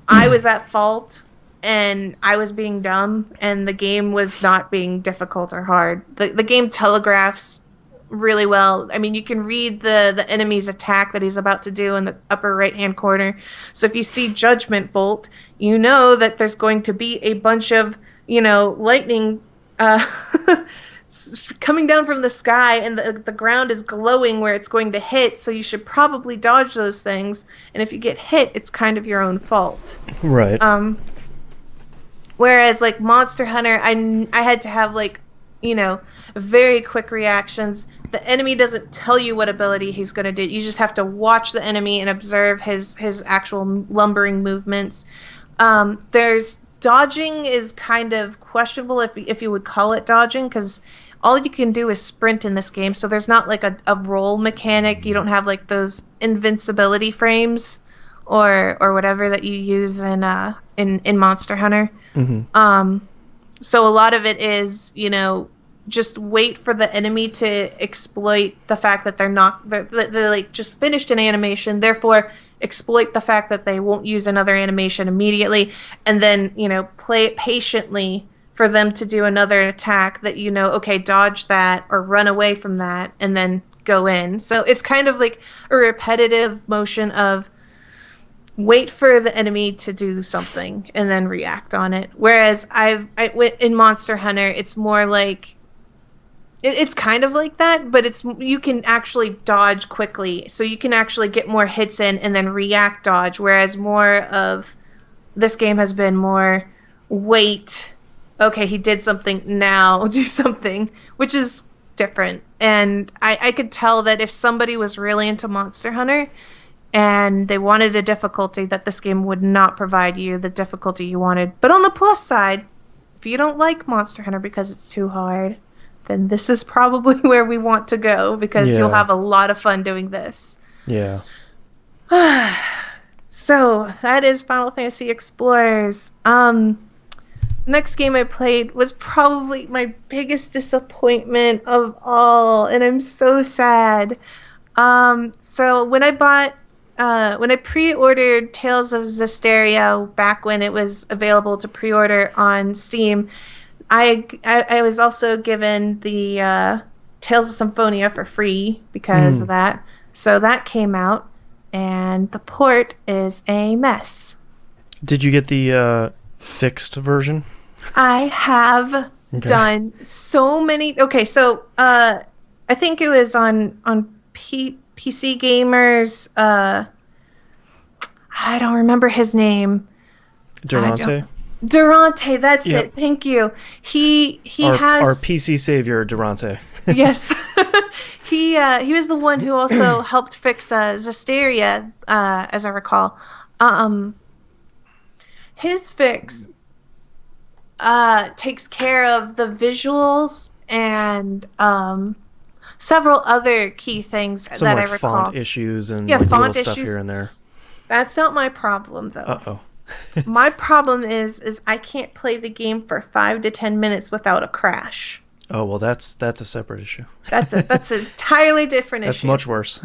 [SPEAKER 3] I was at fault and I was being dumb, and the game was not being difficult or hard. The game telegraphs really well. I mean, you can read the enemy's attack that he's about to do in the upper right hand corner. So if you see Judgment Bolt, you know that there's going to be a bunch of, lightning coming down from the sky, and the ground is glowing where it's going to hit, so you should probably dodge those things. And if you get hit, it's kind of your own fault.
[SPEAKER 1] Right.
[SPEAKER 3] Whereas like Monster Hunter, I had to have like, very quick reactions. The enemy doesn't tell you what ability he's going to do. You just have to watch the enemy and observe his actual lumbering movements. There's dodging is kind of questionable if you would call it dodging, because all you can do is sprint in this game. So there's not like a roll mechanic. You don't have like those invincibility frames or whatever that you use in Monster Hunter.
[SPEAKER 1] Mm-hmm.
[SPEAKER 3] So a lot of it is, just wait for the enemy to exploit the fact that they're like just finished an animation, therefore exploit the fact that they won't use another animation immediately, and then, play it patiently for them to do another attack that, okay, dodge that or run away from that and then go in. So it's kind of like a repetitive motion of wait for the enemy to do something and then react on it. Whereas in Monster Hunter, it's more like it's kind of like that, but you can actually dodge quickly, so you can actually get more hits in and then react dodge. Whereas more of this game has been more wait, okay, he did something, now do something, which is different. And I could tell that if somebody was really into Monster Hunter and they wanted a difficulty, that this game would not provide you the difficulty you wanted. But on the plus side, if you don't like Monster Hunter because it's too hard, then this is probably where we want to go, because you'll have a lot of fun doing this.
[SPEAKER 1] Yeah.
[SPEAKER 3] So that is Final Fantasy Explorers. Next game I played was probably my biggest disappointment of all, and I'm so sad. So when I pre-ordered Tales of Zestiria back when it was available to pre-order on Steam, I was also given the Tales of Symphonia for free because of that. So that came out, and the port is a mess.
[SPEAKER 1] Did you get the fixed version?
[SPEAKER 3] I have done so many. Okay, so I think it was on PC Gamers. I don't remember his name.
[SPEAKER 1] Durante?
[SPEAKER 3] Durante, that's it. Thank you. He has
[SPEAKER 1] our PC savior, Durante.
[SPEAKER 3] Yes. He was the one who also helped fix Zestiria, as I recall. His fix takes care of the visuals and several other key things
[SPEAKER 1] Some
[SPEAKER 3] that
[SPEAKER 1] like
[SPEAKER 3] I recall.
[SPEAKER 1] font issues and
[SPEAKER 3] Yeah,
[SPEAKER 1] like
[SPEAKER 3] font
[SPEAKER 1] little stuff
[SPEAKER 3] issues.
[SPEAKER 1] here and there.
[SPEAKER 3] That's not my problem, though.
[SPEAKER 1] Uh-oh.
[SPEAKER 3] My problem is I can't play the game for 5 to 10 minutes without a crash.
[SPEAKER 1] Oh, well, that's a separate issue.
[SPEAKER 3] That's an entirely different issue.
[SPEAKER 1] That's much worse.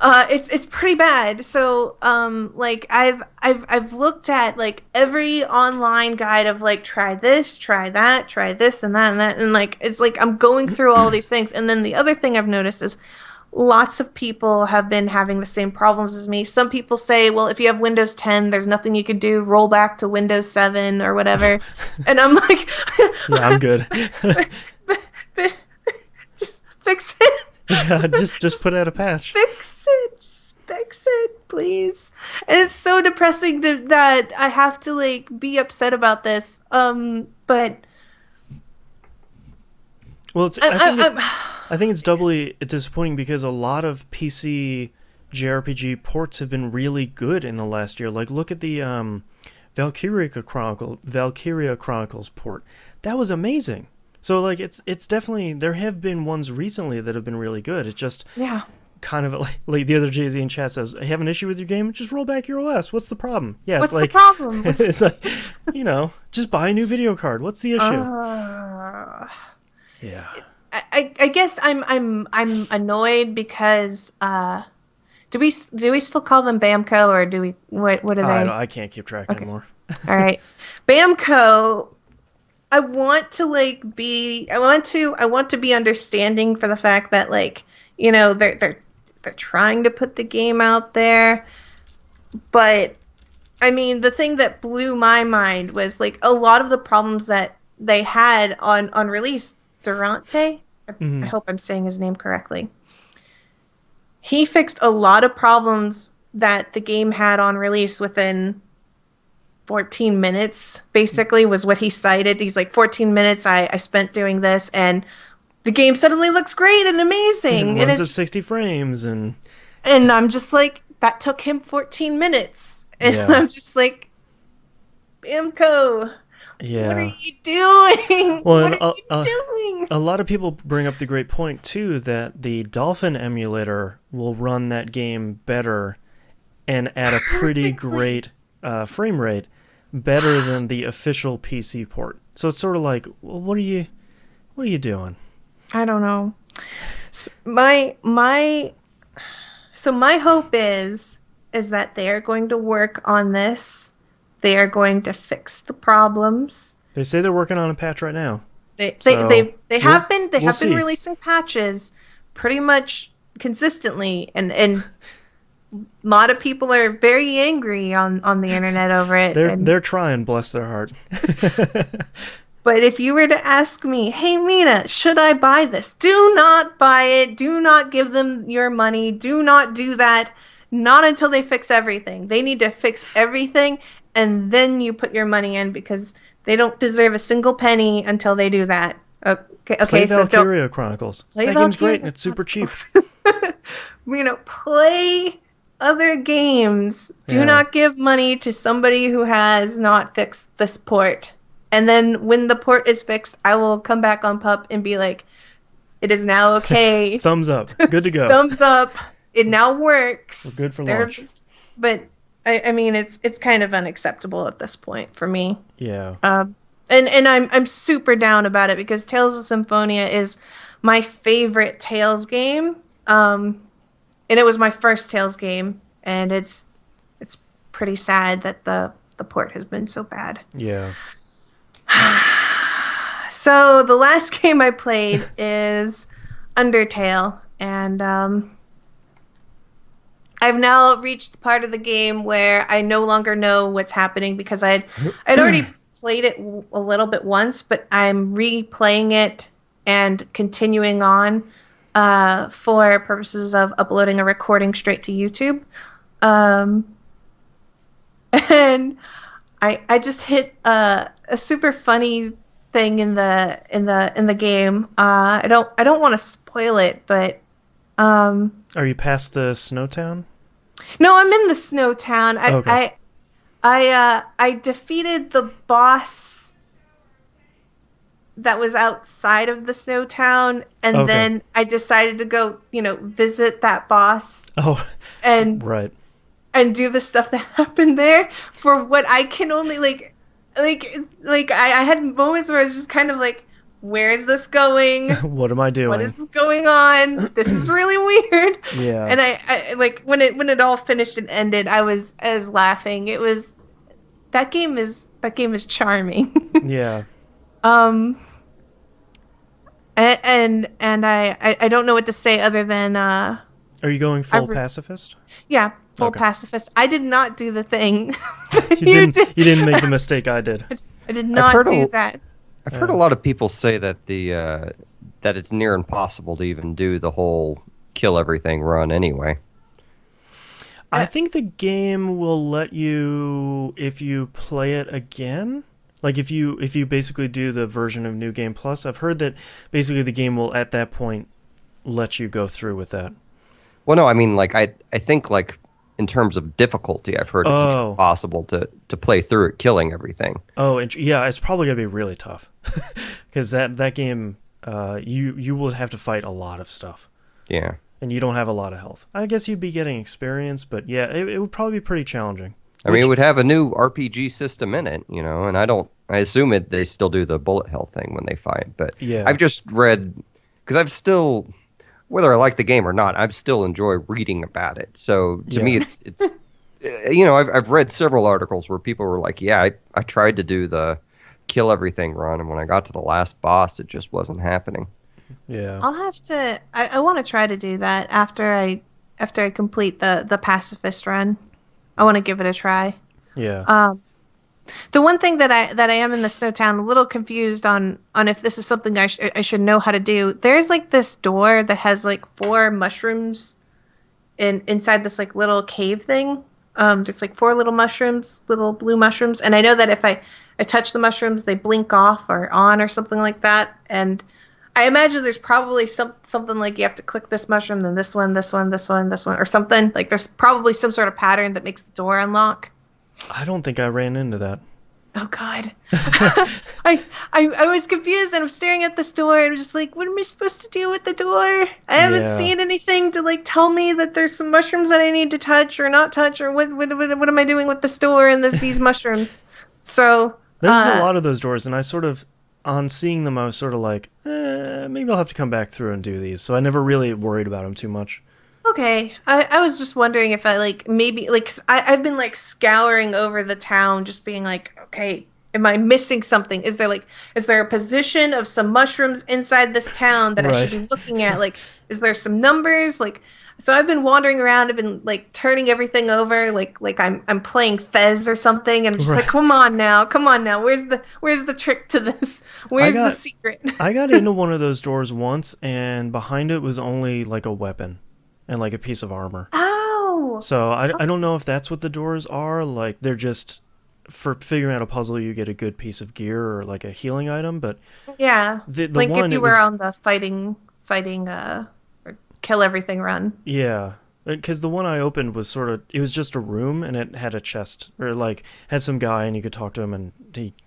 [SPEAKER 3] It's pretty bad. So like I've looked at like every online guide of like try this, try that, try this and that, and like it's like I'm going through all these things. And then the other thing I've noticed is lots of people have been having the same problems as me. Some people say, well, if you have Windows 10, there's nothing you can do. Roll back to Windows 7 or whatever. And I'm like,
[SPEAKER 1] Yeah, I'm good.
[SPEAKER 3] just fix it.
[SPEAKER 1] Yeah, just put out a patch.
[SPEAKER 3] Fix it. Just fix it, please. And it's so depressing that I have to like be upset about this. But
[SPEAKER 1] Well,
[SPEAKER 3] I'm
[SPEAKER 1] I think it's doubly disappointing because a lot of PC JRPG ports have been really good in the last year. Like, look at the Valkyria Chronicles port. That was amazing. So, like, it's definitely, there have been ones recently that have been really good. It's just
[SPEAKER 3] yeah.
[SPEAKER 1] kind of like the other JZ in chat says, "I have an issue with your game. Just roll back your OS. What's the problem?" Yeah,
[SPEAKER 3] What's
[SPEAKER 1] it's like
[SPEAKER 3] the problem?
[SPEAKER 1] it's like, just buy a new video card. What's the issue? Yeah.
[SPEAKER 3] I guess I'm annoyed because do we still call them Bamco, or do we what are they?
[SPEAKER 1] I can't keep track anymore.
[SPEAKER 3] All right. Bamco, I want to be understanding for the fact that like, they're trying to put the game out there, but I mean, the thing that blew my mind was like a lot of the problems that they had on release. Durante, I hope I'm saying his name correctly. He fixed a lot of problems that the game had on release within 14 minutes, basically, was what he cited. He's like, 14 minutes I spent doing this, and the game suddenly looks great and amazing.
[SPEAKER 1] It runs at 60 frames, and
[SPEAKER 3] I'm just like, that took him 14 minutes. And
[SPEAKER 1] yeah.
[SPEAKER 3] I'm just like, Bamco,
[SPEAKER 1] yeah.
[SPEAKER 3] what are you doing?
[SPEAKER 1] Well,
[SPEAKER 3] what are you doing?
[SPEAKER 1] A lot of people bring up the great point, too, that the Dolphin emulator will run that game better and at a pretty great frame rate, better than the official PC port. So it's sort of like, well, what are you doing?
[SPEAKER 3] I don't know. My hope is that they are going to work on this. They are going to fix the problems.
[SPEAKER 1] They say they're working on a patch right now.
[SPEAKER 3] They have been releasing patches pretty much consistently, and a lot of people are very angry on the internet over it.
[SPEAKER 1] They're trying, bless their heart.
[SPEAKER 3] But if you were to ask me, hey Mina, should I buy this? Do not buy it. Do not give them your money. Do not do that. Not until they fix everything. They need to fix everything, and then you put your money in, because they don't deserve a single penny until they do that. Okay.
[SPEAKER 1] Play
[SPEAKER 3] So
[SPEAKER 1] Valkyria Chronicles. That game's great and it's super cheap.
[SPEAKER 3] Play other games. Do not give money to somebody who has not fixed this port. And then when the port is fixed, I will come back on PUP and be like, it is now okay.
[SPEAKER 1] Thumbs up. Good to go.
[SPEAKER 3] Thumbs up. It now works.
[SPEAKER 1] We're good for launch.
[SPEAKER 3] But I mean, it's kind of unacceptable at this point for me.
[SPEAKER 1] Yeah.
[SPEAKER 3] And I'm super down about it, because Tales of Symphonia is my favorite Tales game. And it was my first Tales game, and it's pretty sad that the port has been so bad.
[SPEAKER 1] Yeah.
[SPEAKER 3] So the last game I played is Undertale, and I've now reached the part of the game where I no longer know what's happening, because I'd already played it a little bit once, but I'm replaying it and continuing on for purposes of uploading a recording straight to YouTube. And I just hit a super funny thing in the game. I don't want to spoil it, but
[SPEAKER 1] are you past the snow town?
[SPEAKER 3] No, I'm in the snow town. I defeated the boss that was outside of the snow town, and then I decided to go, visit that boss.
[SPEAKER 1] Oh,
[SPEAKER 3] and
[SPEAKER 1] right.
[SPEAKER 3] And do the stuff that happened there for what I can only I had moments where I was just kind of like, where is this going?
[SPEAKER 1] What am I doing?
[SPEAKER 3] What is going on? This is really weird.
[SPEAKER 1] Yeah.
[SPEAKER 3] And I like when it all finished and ended, I was laughing. It was that game is charming.
[SPEAKER 1] Yeah.
[SPEAKER 3] And I don't know what to say other than
[SPEAKER 1] Are you going full pacifist?
[SPEAKER 3] yeah, full
[SPEAKER 1] Okay.
[SPEAKER 3] pacifist. I did not do the thing.
[SPEAKER 1] You
[SPEAKER 3] You
[SPEAKER 1] didn't.
[SPEAKER 3] did.
[SPEAKER 1] You didn't make the mistake I did.
[SPEAKER 3] I did
[SPEAKER 2] I've
[SPEAKER 3] not
[SPEAKER 2] heard
[SPEAKER 3] do
[SPEAKER 2] a
[SPEAKER 3] that.
[SPEAKER 2] I've heard a lot of people say that that it's near impossible to even do the whole kill everything run anyway.
[SPEAKER 1] I think the game will let you if you play it again. Like if you basically do the version of New Game Plus. I've heard that basically the game will at that point let you go through with that.
[SPEAKER 2] Well, no, I mean, like I think like in terms of difficulty, I've heard it's
[SPEAKER 1] Oh.
[SPEAKER 2] possible to play through it, killing everything.
[SPEAKER 1] Oh, yeah, it's probably gonna be really tough because that game, you will have to fight a lot of stuff,
[SPEAKER 2] Yeah.
[SPEAKER 1] and you don't have a lot of health. I guess you'd be getting experience, but yeah, it would probably be pretty challenging.
[SPEAKER 2] I mean, it would have a new RPG system in it, and I assume they still do the bullet hell thing when they fight, but
[SPEAKER 1] Yeah.
[SPEAKER 2] I've just read, because whether I like the game or not, I still enjoy reading about it. So to me,
[SPEAKER 1] Yeah.
[SPEAKER 2] it's I've read several articles where people were like, yeah, I tried to do the kill everything run, and when I got to the last boss, it just wasn't happening.
[SPEAKER 1] Yeah,
[SPEAKER 3] I'll have to. I want to try to do that after I complete the pacifist run. I want to give it a try.
[SPEAKER 1] yeah.
[SPEAKER 3] The one thing that I am in the snow town a little confused on if this is something I should know how to do. There's like this door that has like four mushrooms inside this like little cave thing. There's like four little mushrooms, little blue mushrooms, and I know that if I touch the mushrooms, they blink off or on or something like that. And I imagine there's probably something like you have to click this mushroom, then this one, this one, this one, this one, or something. Like there's probably some sort of pattern that makes the door unlock.
[SPEAKER 1] I don't think I ran into that.
[SPEAKER 3] Oh God, I was confused and I'm staring at this door and I'm just like, what am I supposed to do with the door? I haven't
[SPEAKER 1] Yeah.
[SPEAKER 3] seen anything to like tell me that there's some mushrooms that I need to touch or not touch or what am I doing with this door and these mushrooms? So
[SPEAKER 1] There's a lot of those doors, and I sort of, on seeing them, I was sort of like, maybe I'll have to come back through and do these. So I never really worried about them too much.
[SPEAKER 3] okay, I was just wondering if I like maybe like 'cause I've been like scouring over the town, just being like, okay, am I missing something? Is there a position of some mushrooms inside this town that I should
[SPEAKER 1] Right.
[SPEAKER 3] be looking at? Like, is there some numbers? Like, so I've been wandering around. I've been like turning everything over, like I'm playing Fez or something, and I'm just
[SPEAKER 1] Right.
[SPEAKER 3] like, come on now. Where's the trick to this? Where's the
[SPEAKER 1] got-
[SPEAKER 3] secret?
[SPEAKER 1] I got into one of those doors once, and behind it was only like a weapon and like a piece of armor.
[SPEAKER 3] Oh,
[SPEAKER 1] So I don't know if that's what the doors are. Like they're just for figuring out a puzzle, you get a good piece of gear or like a healing item. But
[SPEAKER 3] yeah.
[SPEAKER 1] the
[SPEAKER 3] Like
[SPEAKER 1] one
[SPEAKER 3] if you
[SPEAKER 1] it
[SPEAKER 3] were
[SPEAKER 1] was,
[SPEAKER 3] on the fighting or kill everything run.
[SPEAKER 1] yeah, because the one I opened was it was just a room and it had a chest or like had some guy and you could talk to him and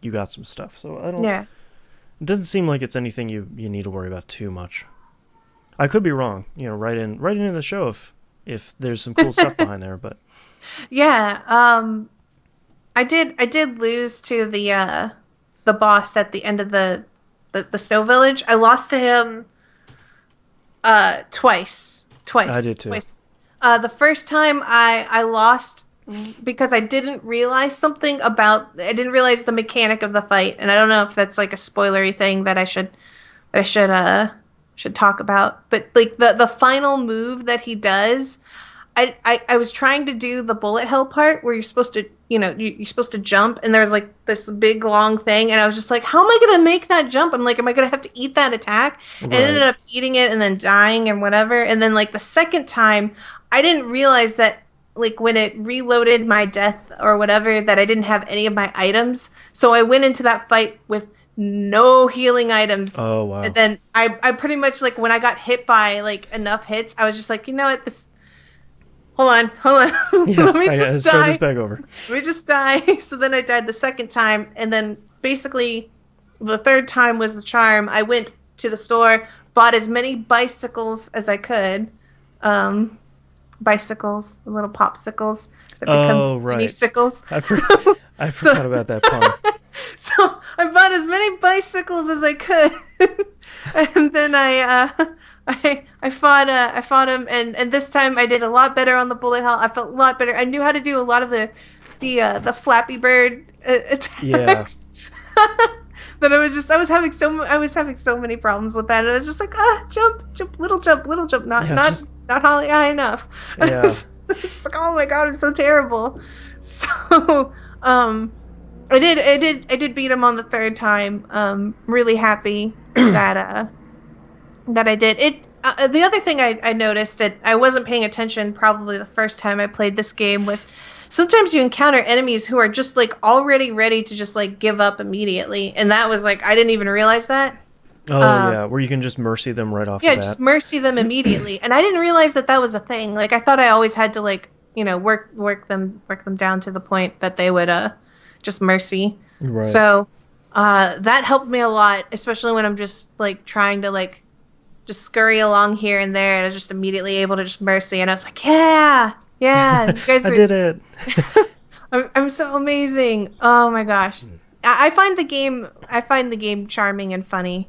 [SPEAKER 1] you got some stuff. So I don't.
[SPEAKER 3] Yeah.
[SPEAKER 1] It doesn't seem like it's anything you need to worry about too much. I could be wrong. Right into the show if there's some cool stuff behind there, but
[SPEAKER 3] Yeah. I did lose to the boss at the end of the snow village. I lost to him twice.
[SPEAKER 1] I did too.
[SPEAKER 3] Twice. The first time I lost because I didn't realize I didn't realize the mechanic of the fight, and I don't know if that's like a spoilery thing that I should talk about. But like the final move that he does, I was trying to do the bullet hell part where you're supposed to you're supposed to jump, and there's like this big long thing, and I was just like, how am I gonna make that jump? I'm like, am I gonna have to eat that attack? And I ended
[SPEAKER 1] Right.
[SPEAKER 3] up eating it and then dying and whatever. And then like the second time, I didn't realize that like when it reloaded my death or whatever that I didn't have any of my items. So I went into that fight with no healing items.
[SPEAKER 1] Oh wow.
[SPEAKER 3] And then I pretty much like when I got hit by like enough hits, I was just like, you know what, this hold on.
[SPEAKER 1] Yeah,
[SPEAKER 3] Let me
[SPEAKER 1] I gotta
[SPEAKER 3] just
[SPEAKER 1] start
[SPEAKER 3] die.
[SPEAKER 1] this back over.
[SPEAKER 3] Let me just die. So then I died the second time, and then basically the third time was the charm. I went to the store, bought as many bicycles as I could. Bicycles, little popsicles that becomes
[SPEAKER 1] right.
[SPEAKER 3] mini sickles.
[SPEAKER 1] I forgot about that pun.
[SPEAKER 3] So I bought as many bicycles as I could, and then I fought him, and this time I did a lot better on the bullet hell. I felt a lot better. I knew how to do a lot of the Flappy Bird attacks.
[SPEAKER 1] Yeah.
[SPEAKER 3] that I was having so many problems with that, and I was just like, jump, little jump, not high enough.
[SPEAKER 1] Yeah.
[SPEAKER 3] It's like, oh my god, I'm so terrible. So, I did beat him on the third time. Really happy that I did it. The other thing I noticed that I wasn't paying attention probably the first time I played this game was sometimes you encounter enemies who are just like already ready to just like give up immediately, and that was like I didn't even realize that.
[SPEAKER 1] Oh, yeah, where you can just mercy them right off the
[SPEAKER 3] Yeah,
[SPEAKER 1] bat.
[SPEAKER 3] just mercy them immediately, and I didn't realize that that was a thing. Like I thought I always had to like work them down to the point that they would just mercy.
[SPEAKER 1] Right.
[SPEAKER 3] So that helped me a lot, especially when I'm just like trying to like just scurry along here and there, and I was just immediately able to just mercy, and I was like, yeah, you guys
[SPEAKER 1] I
[SPEAKER 3] are,
[SPEAKER 1] did it.
[SPEAKER 3] I'm so amazing. Oh my gosh. I find the game charming and funny.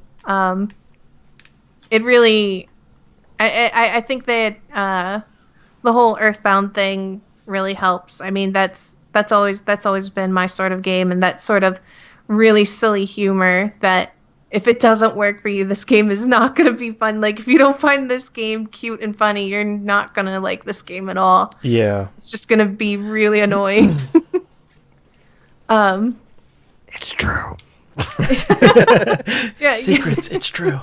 [SPEAKER 3] It really, I think that the whole Earthbound thing really helps. I mean, that's always been my sort of game, and that sort of really silly humor that if it doesn't work for you, this game is not going to be fun. Like if you don't find this game cute and funny, you're not going to like this game at all.
[SPEAKER 1] Yeah.
[SPEAKER 3] It's just going to be really annoying.
[SPEAKER 2] It's true.
[SPEAKER 3] Yeah.
[SPEAKER 1] Secrets, it's true.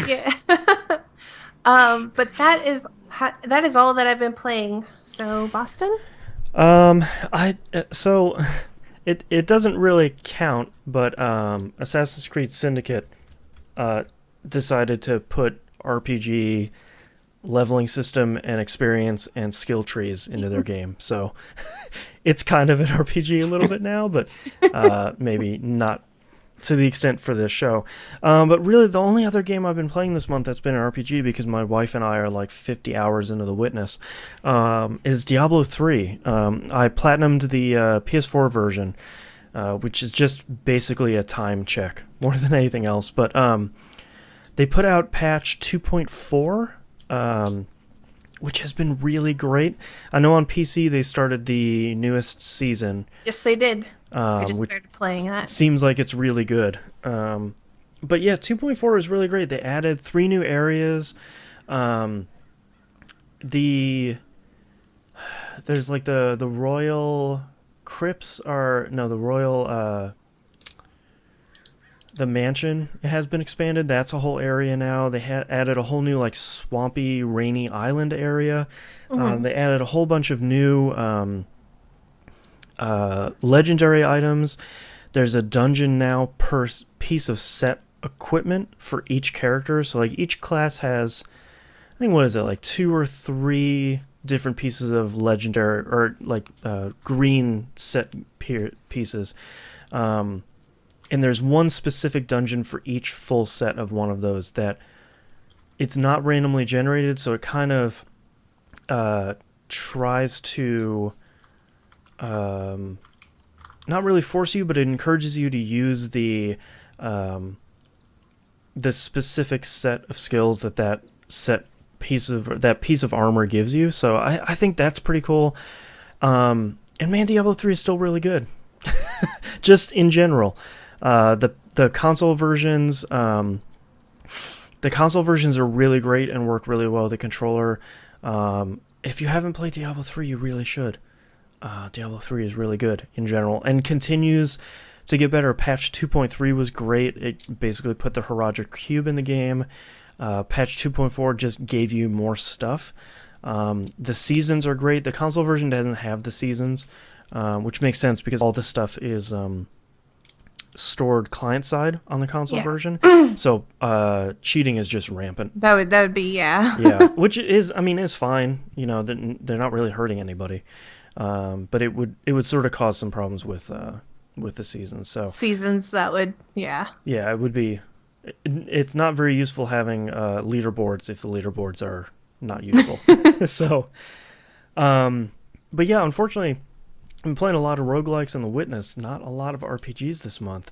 [SPEAKER 3] Yeah. But that is all that I've been playing. So, Boston?
[SPEAKER 1] So it doesn't really count, but Assassin's Creed Syndicate decided to put RPG leveling system and experience and skill trees into their game. So it's kind of an RPG a little bit now, but maybe not to the extent for this show. But really the only other game I've been playing this month that's been an RPG, because my wife and I are like 50 hours into The Witness, is Diablo 3. I platinumed the PS4 version, which is just basically a time check more than anything else. But they put out patch 2.4, which has been really great. I know on PC they started the newest season.
[SPEAKER 3] Yes, they did. I just started playing that.
[SPEAKER 1] Seems like it's really good. But yeah, 2.4 is really great. They added 3 new areas. There's like the royal crypts the royal the mansion has been expanded. That's a whole area now. They added a whole new like swampy, rainy island area. Mm-hmm. They added a whole bunch of new legendary items. There's a dungeon now per piece of set equipment for each character. So like each class has, I think, what is it, like 2 or 3 different pieces of legendary or like green set pieces. And there's one specific dungeon for each full set of one of those that it's not randomly generated, so it kind of tries to not really force you, but it encourages you to use the specific set of skills that piece of armor gives you. So I think that's pretty cool. And man, Diablo 3 is still really good. Just in general. The console versions are really great and work really well with the controller. If you haven't played Diablo 3, you really should. Diablo 3 is really good in general and continues to get better. Patch 2.3 was great. It basically put the Horadric Cube in the game. Patch 2.4 just gave you more stuff. The seasons are great. The console version doesn't have the seasons, which makes sense because all this stuff is stored client side on the console version. So cheating is just rampant.
[SPEAKER 3] That would be
[SPEAKER 1] yeah, which is fine. You know, they're not really hurting anybody. But it would sort of cause some problems with the seasons. So
[SPEAKER 3] seasons that would
[SPEAKER 1] it would be. It's not very useful having leaderboards if the leaderboards are not useful. So, but yeah, unfortunately, I'm playing a lot of roguelikes and The Witness, not a lot of RPGs this month.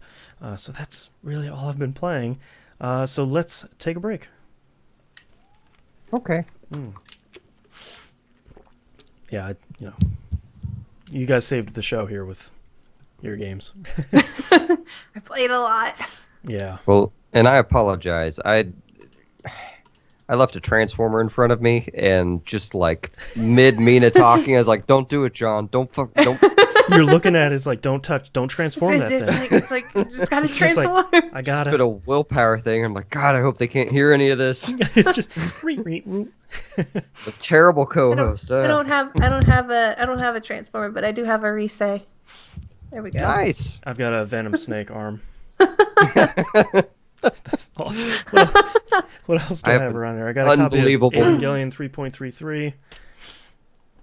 [SPEAKER 1] So that's really all I've been playing. So let's take a break.
[SPEAKER 2] Okay.
[SPEAKER 1] Yeah, you guys saved the show here with your games.
[SPEAKER 3] I played a lot.
[SPEAKER 1] Yeah.
[SPEAKER 2] Well, and I apologize. I left a transformer in front of me, and just like mid Mina talking, I was like, "Don't do it, John. Don't."
[SPEAKER 1] You're looking at it, it's like, don't touch, don't transform that thing.
[SPEAKER 3] It's like you just gotta
[SPEAKER 1] It's just like,
[SPEAKER 3] transform.
[SPEAKER 1] I
[SPEAKER 2] It's been
[SPEAKER 1] gotta.
[SPEAKER 2] a willpower thing. I'm like, God, I hope they can't hear any of this.
[SPEAKER 1] Just. A
[SPEAKER 2] A terrible co-host.
[SPEAKER 3] I don't have a transformer, but I do have a Risei. There we go.
[SPEAKER 2] Nice.
[SPEAKER 1] I've got a Venom Snake arm. That's all. What else do I
[SPEAKER 2] have
[SPEAKER 1] have
[SPEAKER 2] an
[SPEAKER 1] around there? I got a copy of
[SPEAKER 2] unbelievable-
[SPEAKER 1] Evangelion 3.33.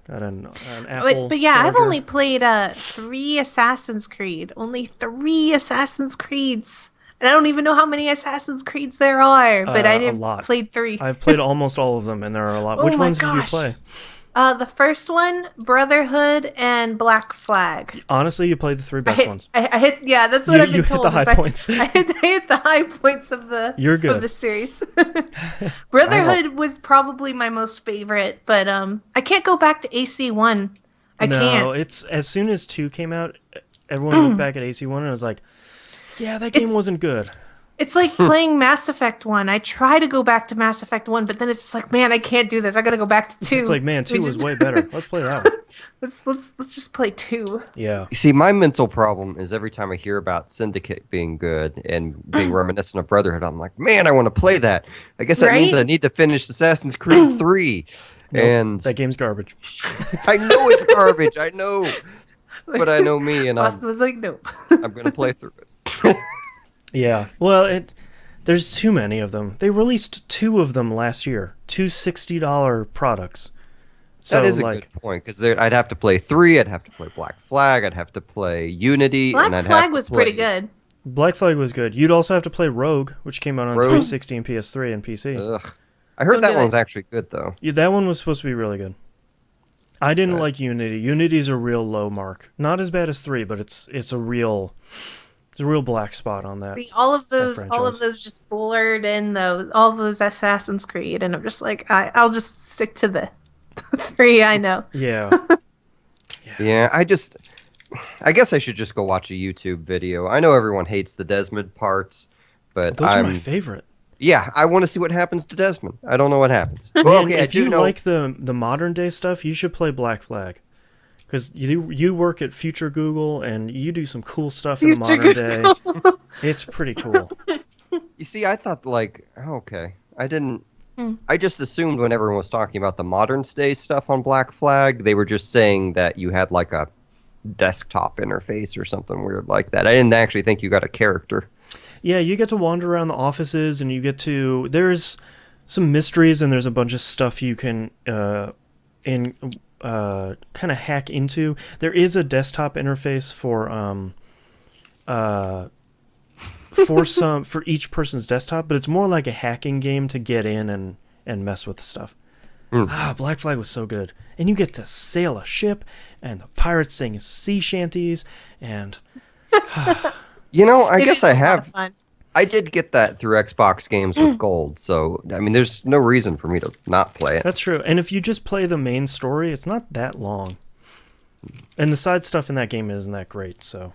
[SPEAKER 1] Got an Apple.
[SPEAKER 3] But yeah, I've
[SPEAKER 1] charger.
[SPEAKER 3] only played 3 Assassin's Creed. Only 3 Assassin's Creeds. And I don't even know how many Assassin's Creeds there are, but I
[SPEAKER 1] A
[SPEAKER 3] didn't
[SPEAKER 1] lot.
[SPEAKER 3] played 3.
[SPEAKER 1] I've played almost all of them, and there are a lot.
[SPEAKER 3] Oh
[SPEAKER 1] Which
[SPEAKER 3] my
[SPEAKER 1] ones did you
[SPEAKER 3] gosh.
[SPEAKER 1] play?
[SPEAKER 3] The first one, Brotherhood and Black Flag.
[SPEAKER 1] Honestly, you played the 3 best ones.
[SPEAKER 3] I hit, yeah, that's what
[SPEAKER 1] You-
[SPEAKER 3] I've been
[SPEAKER 1] you hit
[SPEAKER 3] told.
[SPEAKER 1] the
[SPEAKER 3] is
[SPEAKER 1] high points.
[SPEAKER 3] I hit the high points of the
[SPEAKER 1] You're good.
[SPEAKER 3] of the series. Brotherhood was probably my most favorite, but I can't go back to AC1. I
[SPEAKER 1] No,
[SPEAKER 3] can't.
[SPEAKER 1] it's as soon as 2 came out, everyone looked back at AC1 and was like, yeah, that game
[SPEAKER 3] It's-
[SPEAKER 1] wasn't good.
[SPEAKER 3] It's like playing Mass Effect 1. I try to go back to Mass Effect 1, but then it's just like, man, I can't do this. I gotta go back to 2.
[SPEAKER 1] It's like, man, 2
[SPEAKER 3] We
[SPEAKER 1] was
[SPEAKER 3] just-
[SPEAKER 1] way better. Let's play that one.
[SPEAKER 3] Let's just play 2.
[SPEAKER 1] Yeah.
[SPEAKER 2] You see, my mental problem is every time I hear about Syndicate being good and being reminiscent of Brotherhood, I'm like, man, I want to play that. I guess that means
[SPEAKER 3] Right?
[SPEAKER 2] I need to finish Assassin's Creed 3.
[SPEAKER 1] Nope,
[SPEAKER 2] And
[SPEAKER 1] that game's garbage.
[SPEAKER 2] I know it's garbage. I know. But I know me, and
[SPEAKER 3] Austin was like, nope.
[SPEAKER 2] I'm going to play through it.
[SPEAKER 1] Yeah. Well, there's too many of them. They released 2 of them last year. 2 $60 products. So,
[SPEAKER 2] That is a
[SPEAKER 1] like,
[SPEAKER 2] good point, because I'd have to play 3, I'd have to play Black Flag, I'd have to play Unity,
[SPEAKER 3] Black
[SPEAKER 2] and I'd have
[SPEAKER 3] Flag
[SPEAKER 2] to
[SPEAKER 3] was
[SPEAKER 2] play
[SPEAKER 3] pretty good.
[SPEAKER 1] Black Flag was good. You'd also have to play Rogue, which came out on
[SPEAKER 2] Rogue?
[SPEAKER 1] 360 and PS3 and PC.
[SPEAKER 2] Ugh. I heard
[SPEAKER 3] Don't
[SPEAKER 2] that
[SPEAKER 3] do
[SPEAKER 2] one
[SPEAKER 3] it.
[SPEAKER 2] was actually good, though.
[SPEAKER 1] Yeah, that one was supposed to be really good. I didn't
[SPEAKER 2] Right.
[SPEAKER 1] like Unity. Unity's a real low mark. Not as bad as 3, but it's a real black spot on that.
[SPEAKER 3] See, all of
[SPEAKER 1] franchise.
[SPEAKER 3] those just blurred in though. All of those Assassin's Creed, and I'm just like, I'll just stick to the 3 I know.
[SPEAKER 1] Yeah.
[SPEAKER 2] Yeah, I guess I should just go watch a YouTube video. I know everyone hates the Desmond parts, but
[SPEAKER 1] Those are my favorite.
[SPEAKER 2] yeah, I want to see what happens to Desmond. I don't know what happens. Well,
[SPEAKER 1] Man,
[SPEAKER 2] okay, I
[SPEAKER 1] if
[SPEAKER 2] do
[SPEAKER 1] you
[SPEAKER 2] know.
[SPEAKER 1] like the modern day stuff, you should play Black Flag. Because you work at Future Google and you do some cool stuff in the
[SPEAKER 3] Future
[SPEAKER 1] modern day. It's pretty cool.
[SPEAKER 2] You see, I thought okay, I didn't. I just assumed when everyone was talking about the modern day stuff on Black Flag, they were just saying that you had like a desktop interface or something weird like that. I didn't actually think you got a character.
[SPEAKER 1] Yeah, you get to wander around the offices and you get to... There's some mysteries and there's a bunch of stuff you can kind of hack into. There is a desktop interface for each person's desktop, but it's more like a hacking game to get in and mess with stuff. Black Flag was so good. And you get to sail a ship, and the pirates sing sea shanties, and
[SPEAKER 2] You know, I
[SPEAKER 3] It
[SPEAKER 2] guess
[SPEAKER 3] is
[SPEAKER 2] I
[SPEAKER 3] a lot of
[SPEAKER 2] have.
[SPEAKER 3] fun.
[SPEAKER 2] I did get that through Xbox games with gold, so I mean, there's no reason for me to not play it.
[SPEAKER 1] that's true. And if you just play the main story, it's not that long. And the side stuff in that game isn't that great, so...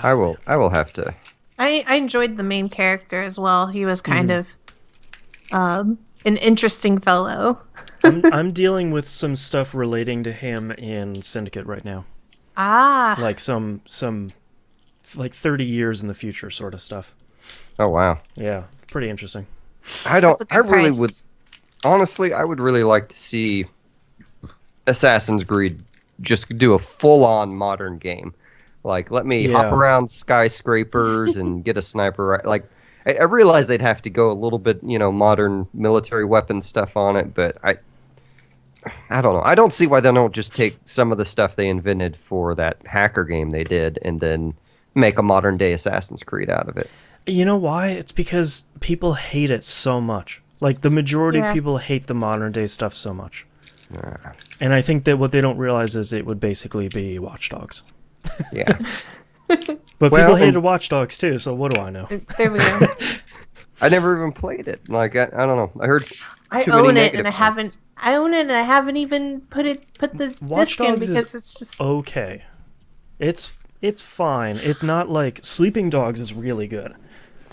[SPEAKER 2] I will have to.
[SPEAKER 3] I enjoyed the main character as well. He was kind of an interesting fellow.
[SPEAKER 1] I'm dealing with some stuff relating to him in Syndicate right now.
[SPEAKER 2] Ah.
[SPEAKER 1] Some like 30 years in the future sort of stuff.
[SPEAKER 2] Oh wow.
[SPEAKER 1] Yeah, pretty interesting.
[SPEAKER 2] I don't.
[SPEAKER 3] That's a good
[SPEAKER 2] I really
[SPEAKER 3] price.
[SPEAKER 2] would. Honestly, I would really like to see Assassin's Creed just do a full-on modern game. Like, let me hop
[SPEAKER 1] Yeah.
[SPEAKER 2] around skyscrapers and get a sniper. Like, I realize they'd have to go a little bit, modern military weapon stuff on it, but I don't know. I don't see why they don't just take some of the stuff they invented for that hacker game they did and then make a modern day Assassin's Creed out of it.
[SPEAKER 1] You know why? It's because people hate it so much. Like, the majority
[SPEAKER 3] Yeah.
[SPEAKER 1] of people hate the modern day stuff so much. And I think that what they don't realize is it would basically be Watch Dogs.
[SPEAKER 2] Yeah.
[SPEAKER 1] But
[SPEAKER 2] Well,
[SPEAKER 1] people hated
[SPEAKER 2] and-
[SPEAKER 1] Watch Dogs too, so what do I know?
[SPEAKER 3] There we go.
[SPEAKER 2] I never even played it. Like, I don't know. I heard
[SPEAKER 3] I
[SPEAKER 2] too many
[SPEAKER 3] own it
[SPEAKER 2] negative
[SPEAKER 3] and I
[SPEAKER 2] things.
[SPEAKER 3] haven't. I own it and I haven't even put the
[SPEAKER 1] Watch
[SPEAKER 3] disc in
[SPEAKER 1] Dogs
[SPEAKER 3] because
[SPEAKER 1] is
[SPEAKER 3] it's just.
[SPEAKER 1] okay. It's It's fine. It's not like Sleeping Dogs is really good.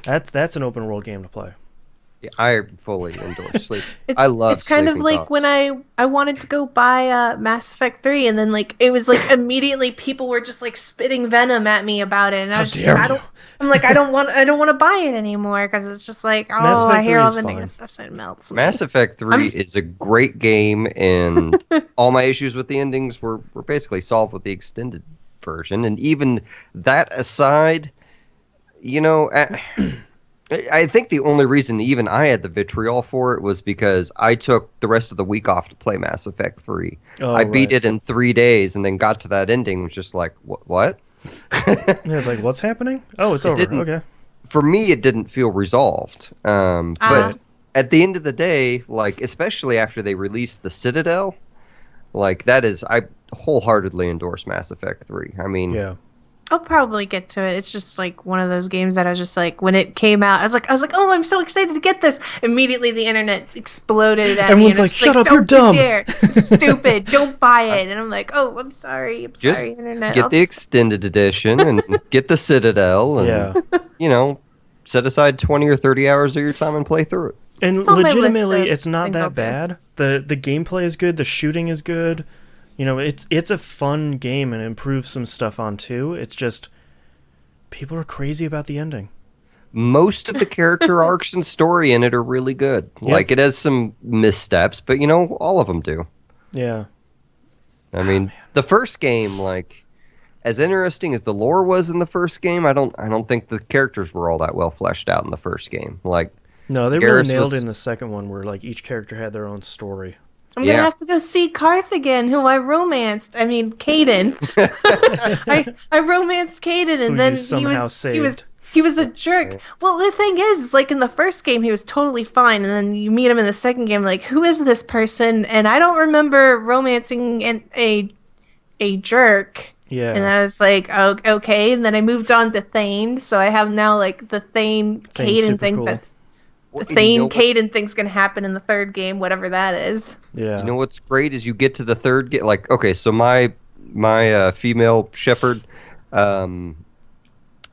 [SPEAKER 1] That's an open world game to play.
[SPEAKER 2] Yeah, I fully endorse Sleep.
[SPEAKER 3] It's
[SPEAKER 2] I love
[SPEAKER 3] it's kind of
[SPEAKER 2] Sleeping
[SPEAKER 3] like when
[SPEAKER 2] Dogs.
[SPEAKER 3] I wanted to go buy Mass Effect 3 and then like it was like immediately people were just like spitting venom at me about it and I
[SPEAKER 1] How
[SPEAKER 3] was just like
[SPEAKER 1] dare you?
[SPEAKER 3] I'm like I don't want to buy it anymore because it's just like
[SPEAKER 1] Mass
[SPEAKER 3] oh I
[SPEAKER 1] Effect
[SPEAKER 3] hear
[SPEAKER 1] 3
[SPEAKER 3] all
[SPEAKER 1] is
[SPEAKER 3] the
[SPEAKER 1] fine.
[SPEAKER 3] negative stuff so it melts me.
[SPEAKER 2] Mass Effect
[SPEAKER 3] I'm
[SPEAKER 2] 3 is a great game, and all my issues with the endings were basically solved with the extended version. And even that aside, you know, I think the only reason even I had the vitriol for it was because I took the rest of the week off to play Mass Effect 3.
[SPEAKER 1] Oh,
[SPEAKER 2] I beat
[SPEAKER 1] right.
[SPEAKER 2] it in 3 days and then got to that ending, was just like, what?
[SPEAKER 1] Yeah, it's like, what's happening? Oh, it's
[SPEAKER 2] It
[SPEAKER 1] over.
[SPEAKER 2] didn't,
[SPEAKER 1] Okay.
[SPEAKER 2] for me, it didn't feel resolved. But
[SPEAKER 1] Right.
[SPEAKER 2] at the end of the day, like, especially after they released the Citadel, like, I wholeheartedly endorse Mass Effect 3. I mean,
[SPEAKER 1] Yeah.
[SPEAKER 3] I'll probably get to it. It's just like one of those games that I was just like when it came out, I was like, oh, I'm so excited to get this. Immediately, the internet exploded at me,
[SPEAKER 1] Everyone's
[SPEAKER 3] and
[SPEAKER 1] like,
[SPEAKER 3] it's just
[SPEAKER 1] shut
[SPEAKER 3] like,
[SPEAKER 1] up, you're
[SPEAKER 3] don't you
[SPEAKER 1] dumb.
[SPEAKER 3] dare! It's stupid. Don't buy
[SPEAKER 2] I,
[SPEAKER 3] it. And I'm like, oh, I'm
[SPEAKER 2] just
[SPEAKER 3] sorry, internet.
[SPEAKER 2] get
[SPEAKER 3] I'll
[SPEAKER 2] the
[SPEAKER 3] just
[SPEAKER 2] extended edition and get the Citadel and,
[SPEAKER 1] Yeah.
[SPEAKER 2] you know, set aside 20 or 30 hours of your time and play through it.
[SPEAKER 1] And
[SPEAKER 3] it's on my list
[SPEAKER 1] legitimately,
[SPEAKER 3] of
[SPEAKER 1] it's not
[SPEAKER 3] things I'll
[SPEAKER 1] that
[SPEAKER 3] do.
[SPEAKER 1] bad. The gameplay is good. The shooting is good. You know, it's a fun game and improves some stuff on too. It's just people are crazy about the ending.
[SPEAKER 2] Most of the character arcs and story in it are really good.
[SPEAKER 1] Yeah.
[SPEAKER 2] Like, it has some missteps, but, you know, all of them do.
[SPEAKER 1] Yeah.
[SPEAKER 2] I mean, the first game, like, as interesting as the lore was in the first game, I don't think the characters were all that well fleshed out in the first game. Like,
[SPEAKER 1] No, they really
[SPEAKER 2] Garrus
[SPEAKER 1] nailed it in
[SPEAKER 2] was,
[SPEAKER 1] the second one where like each character had their own story.
[SPEAKER 3] I'm gonna
[SPEAKER 2] yeah.
[SPEAKER 3] have to go see Karth again, who I romanced. I mean, Caden. I romanced Caden,
[SPEAKER 1] Who
[SPEAKER 3] and
[SPEAKER 1] you
[SPEAKER 3] then
[SPEAKER 1] somehow saved.
[SPEAKER 3] he was a jerk. Well, the thing is, like in the first game, he was totally fine, and then you meet him in the second game, like who is this person? And I don't remember romancing a jerk. And
[SPEAKER 1] Yeah.
[SPEAKER 3] I was like, oh, okay. And then I moved on to Thane, so I have now like the Thane
[SPEAKER 1] Thing's
[SPEAKER 3] Caden
[SPEAKER 1] super
[SPEAKER 3] thing
[SPEAKER 1] cool.
[SPEAKER 3] that's the
[SPEAKER 2] And
[SPEAKER 3] Thane Caden thing's gonna happen in the third game, whatever that is.
[SPEAKER 2] you
[SPEAKER 1] Yeah.
[SPEAKER 2] know what's great is you get to the third game. Like, okay, so my female shepherd, I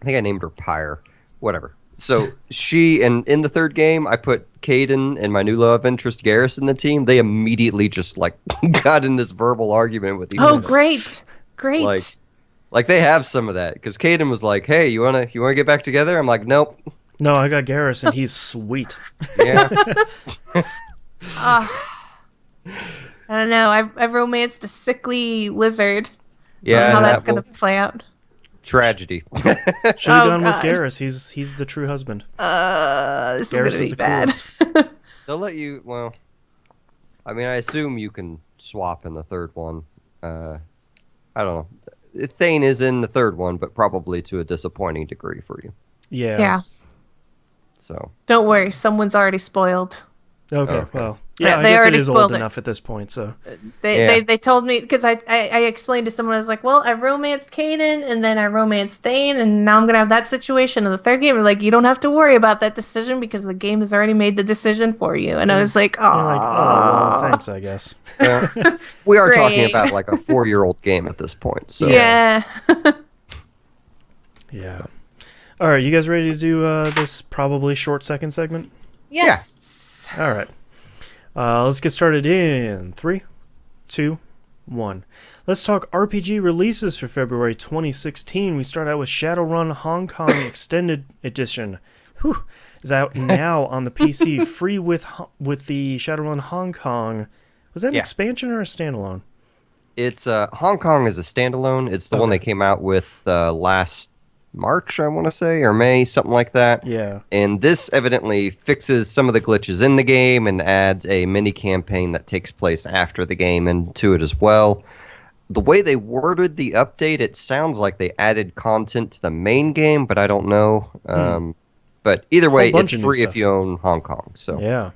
[SPEAKER 2] think I named her Pyre, whatever. So she and in the third game, I put Caden and my new love interest Garrus in the team. They immediately just like got in this verbal argument with each
[SPEAKER 3] Oh,
[SPEAKER 2] other.
[SPEAKER 3] great,
[SPEAKER 2] Like,
[SPEAKER 3] great.
[SPEAKER 2] like they have some of that because Caden was like, "Hey, you wanna get back together?" I'm like, "Nope."
[SPEAKER 1] No, I got Garrus and he's sweet.
[SPEAKER 2] Yeah,
[SPEAKER 3] Uh, I don't know. I've romanced a sickly lizard. I don't
[SPEAKER 2] yeah,
[SPEAKER 3] know how
[SPEAKER 2] and
[SPEAKER 3] that's
[SPEAKER 2] that
[SPEAKER 3] gonna
[SPEAKER 2] will
[SPEAKER 3] play out.
[SPEAKER 2] tragedy.
[SPEAKER 1] Should have
[SPEAKER 3] Oh,
[SPEAKER 1] gone with
[SPEAKER 3] God.
[SPEAKER 1] Garrus. He's the true husband.
[SPEAKER 3] This
[SPEAKER 1] Garrus
[SPEAKER 3] is gonna
[SPEAKER 1] is
[SPEAKER 3] be
[SPEAKER 1] the
[SPEAKER 3] bad.
[SPEAKER 1] coolest.
[SPEAKER 2] They'll let you. Well, I mean, I assume you can swap in the third one. I don't know. Thane is in the third one, but probably to a disappointing degree for you.
[SPEAKER 1] Yeah.
[SPEAKER 3] Yeah.
[SPEAKER 2] So
[SPEAKER 3] Don't worry. Someone's already spoiled.
[SPEAKER 1] Okay.
[SPEAKER 2] Okay.
[SPEAKER 1] Well,
[SPEAKER 3] Yeah,
[SPEAKER 1] yeah, I
[SPEAKER 3] they
[SPEAKER 1] guess it
[SPEAKER 3] already
[SPEAKER 1] is old
[SPEAKER 3] spoiled it.
[SPEAKER 1] enough at this point, so.
[SPEAKER 2] Yeah.
[SPEAKER 3] They told me because I explained to someone I was like, well, I romanced Caden and then I romanced Thane and now I'm gonna have that situation in the third game. And like, you don't have to worry about that decision because the game has already made the decision for you. And I was like,
[SPEAKER 1] You're like, oh, well,
[SPEAKER 3] oh,
[SPEAKER 1] thanks, I guess.
[SPEAKER 2] uh, we are talking
[SPEAKER 3] Great.
[SPEAKER 2] about like a 4-year-old game at this point. So
[SPEAKER 3] yeah.
[SPEAKER 1] Yeah. All right, you guys ready to do this probably short second segment?
[SPEAKER 3] Yes.
[SPEAKER 1] All right. Let's get started in 3, 2, 1. Let's talk RPG releases for February 2016. We start out with Shadowrun Hong Kong Extended Edition. Whew. Is out now on the PC, free with the Shadowrun Hong Kong. Was that an
[SPEAKER 2] Yeah.
[SPEAKER 1] expansion or a standalone?
[SPEAKER 2] it's Hong Kong is a standalone. It's the one
[SPEAKER 1] Okay.
[SPEAKER 2] they came out with last March, I want to say, or May, something like that.
[SPEAKER 1] Yeah.
[SPEAKER 2] And this evidently fixes some of the glitches in the game and adds a mini campaign that takes place after the game into it as well. The way they worded the update, it sounds like they added content to the main game, but I don't know. But either way, it's
[SPEAKER 1] bunch of new
[SPEAKER 2] free if
[SPEAKER 1] stuff.
[SPEAKER 2] you own Hong Kong. So
[SPEAKER 1] Yeah.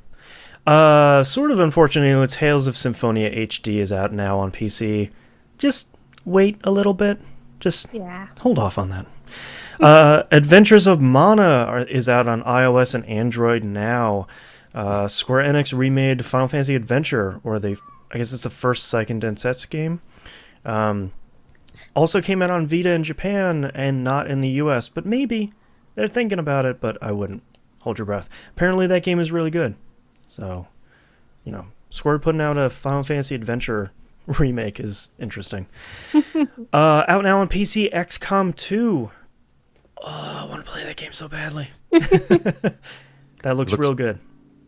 [SPEAKER 1] Sort of unfortunately, Tales of Symphonia HD is out now on PC. Just wait a little bit. Just
[SPEAKER 3] Yeah.
[SPEAKER 1] hold off on that. Adventures of Mana is out on iOS and Android now. Square Enix remade Final Fantasy Adventure, I guess it's the first Seiken Densetsu game. Also came out on Vita in Japan and not in the US, but maybe they're thinking about it, but I wouldn't. Hold your breath. Apparently that game is really good. So, Square putting out a Final Fantasy Adventure remake is interesting. Out now on PC, XCOM 2. Oh, I want to play that game so badly. That looks real good.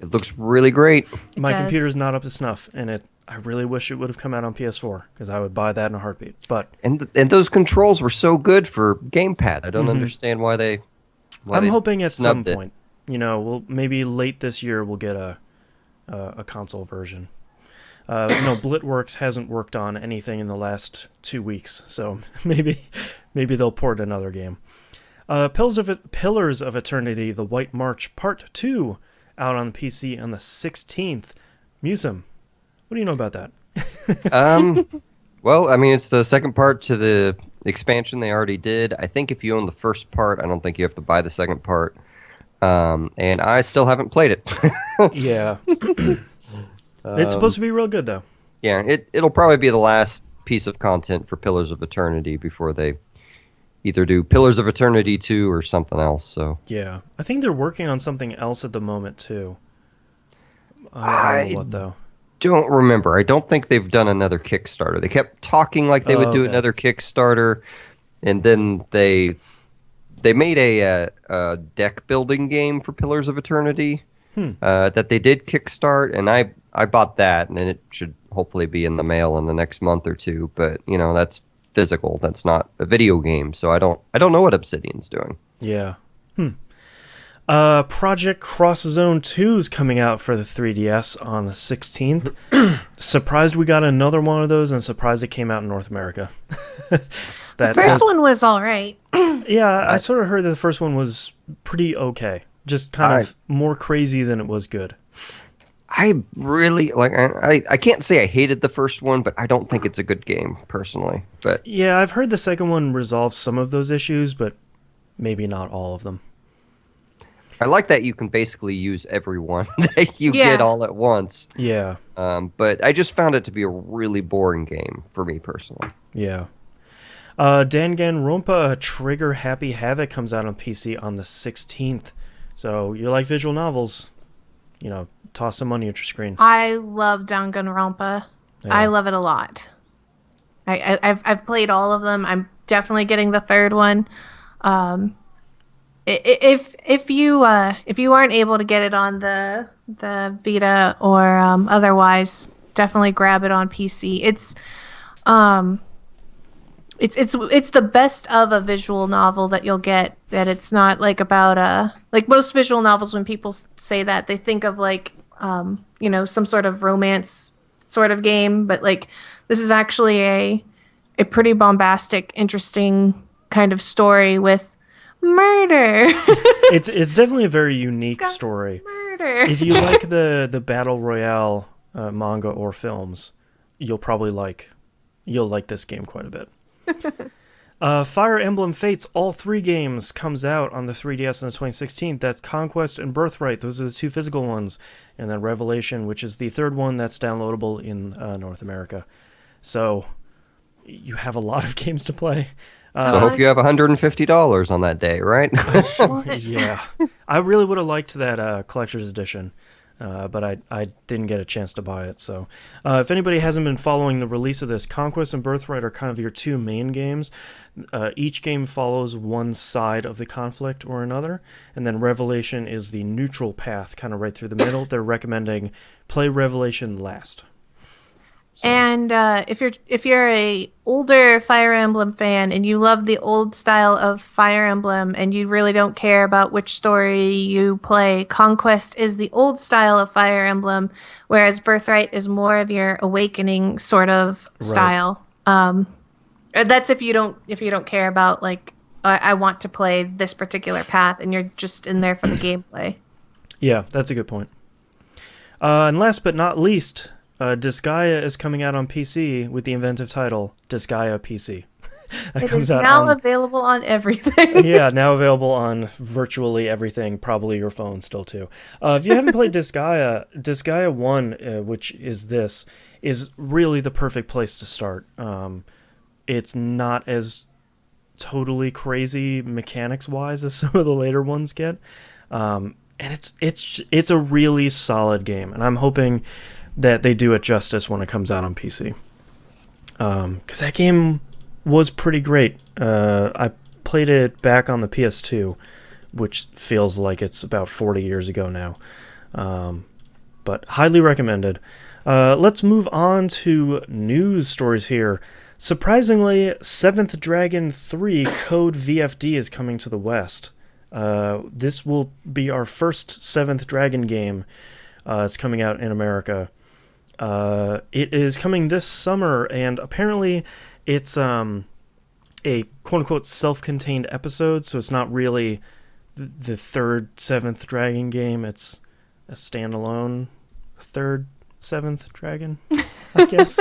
[SPEAKER 2] It looks really great.
[SPEAKER 1] My computer's not up to snuff, and I really wish it would have come out on PS4 because I would buy that in a heartbeat. But
[SPEAKER 2] and those controls were so good for gamepad. I don't understand why they.
[SPEAKER 1] I'm hoping at some
[SPEAKER 2] snubbed it.
[SPEAKER 1] point, maybe late this year we'll get a console version. Blitworks hasn't worked on anything in the last 2 weeks, so maybe they'll port another game. Pillars of Eternity: The White March Part 2, out on PC on the 16th. Musum, what do you know about that?
[SPEAKER 2] Well, I mean, it's the second part to the expansion they already did. I think if you own the first part, I don't think you have to buy the second part. And I still haven't played it.
[SPEAKER 1] Yeah. It's supposed to be real good, though.
[SPEAKER 2] Yeah, it'll probably be the last piece of content for Pillars of Eternity before they either do Pillars of Eternity 2 or something else. So
[SPEAKER 1] yeah, I think they're working on something else at the moment too. I don't know what though.
[SPEAKER 2] Don't remember. I don't think they've done another Kickstarter. They kept talking like they would do another Kickstarter, and then they made a deck building game for Pillars of Eternity that they did kickstart, and I bought that, and it should hopefully be in the mail in the next month or two. But that's physical. That's not a video game, so I don't know what Obsidian's doing.
[SPEAKER 1] Yeah. Project Cross Zone 2 is coming out for the 3DS on the 16th. Surprised we got another one of those, and surprised it came out in North America.
[SPEAKER 3] The first one was all right.
[SPEAKER 1] Yeah, I sort of heard that the first one was pretty okay. Just kind of more crazy than it was good.
[SPEAKER 2] I really I can't say I hated the first one, but I don't think it's a good game personally. But
[SPEAKER 1] yeah, I've heard the second one resolves some of those issues, but maybe not all of them.
[SPEAKER 2] I like that you can basically use every one that you get all at once.
[SPEAKER 1] Yeah.
[SPEAKER 2] But I just found it to be a really boring game for me personally.
[SPEAKER 1] Yeah. Danganronpa Trigger Happy Havoc comes out on PC on the 16th. So you like visual novels, toss some money at your screen.
[SPEAKER 3] I love Danganronpa. Yeah. I love it a lot. I've played all of them. I'm definitely getting the third one. If you aren't able to get it on the Vita or otherwise, definitely grab it on PC. It's the best of a visual novel that you'll get. That it's not like about like most visual novels. When people say that, they think of like some sort of romance sort of game, but like this is actually a pretty bombastic, interesting kind of story with murder.
[SPEAKER 1] It's definitely a very unique story.
[SPEAKER 3] Murder.
[SPEAKER 1] If you like the Battle Royale manga or films, you'll like this game quite a bit. Fire Emblem Fates, all 3 games, comes out on the 3DS in the 2016. That's Conquest and Birthright. Those are the 2 physical ones. And then Revelation, which is the 3rd one that's downloadable in North America. So you have a lot of games to play.
[SPEAKER 2] So I hope you have $150 on that day, right?
[SPEAKER 1] Yeah. I really would have liked that collector's edition. But I didn't get a chance to buy it. So if anybody hasn't been following the release of this, Conquest and Birthright are kind of your 2 main games. Each game follows one side of the conflict or another, and then Revelation is the neutral path, kind of right through the middle. They're recommending play Revelation last. So.
[SPEAKER 3] And if you're a older Fire Emblem fan and you love the old style of Fire Emblem and you really don't care about which story you play, Conquest is the old style of Fire Emblem, whereas Birthright is more of your awakening sort of style. That's if you don't care about like I want to play this particular path and you're just in there for the gameplay.
[SPEAKER 1] Yeah, that's a good point. And last but not least, Disgaea is coming out on PC with the inventive title Disgaea PC.
[SPEAKER 3] It is now available on everything.
[SPEAKER 1] Yeah, now available on virtually everything, probably your phone still too. If you haven't played Disgaea 1, which is really the perfect place to start. it's not as totally crazy mechanics wise as some of the later ones get. And it's a really solid game, and I'm hoping that they do it justice when it comes out on PC. Because that game was pretty great. I played it back on the PS2, which feels like it's about 40 years ago now. But highly recommended. Let's move on to news stories here. Surprisingly, 7th Dragon 3 Code VFD is coming to the West. This will be our first 7th Dragon game. It's coming out in America. It is coming this summer, and apparently it's a quote-unquote self-contained episode, so it's not really the third 7th Dragon game. It's a standalone third 7th Dragon, I guess.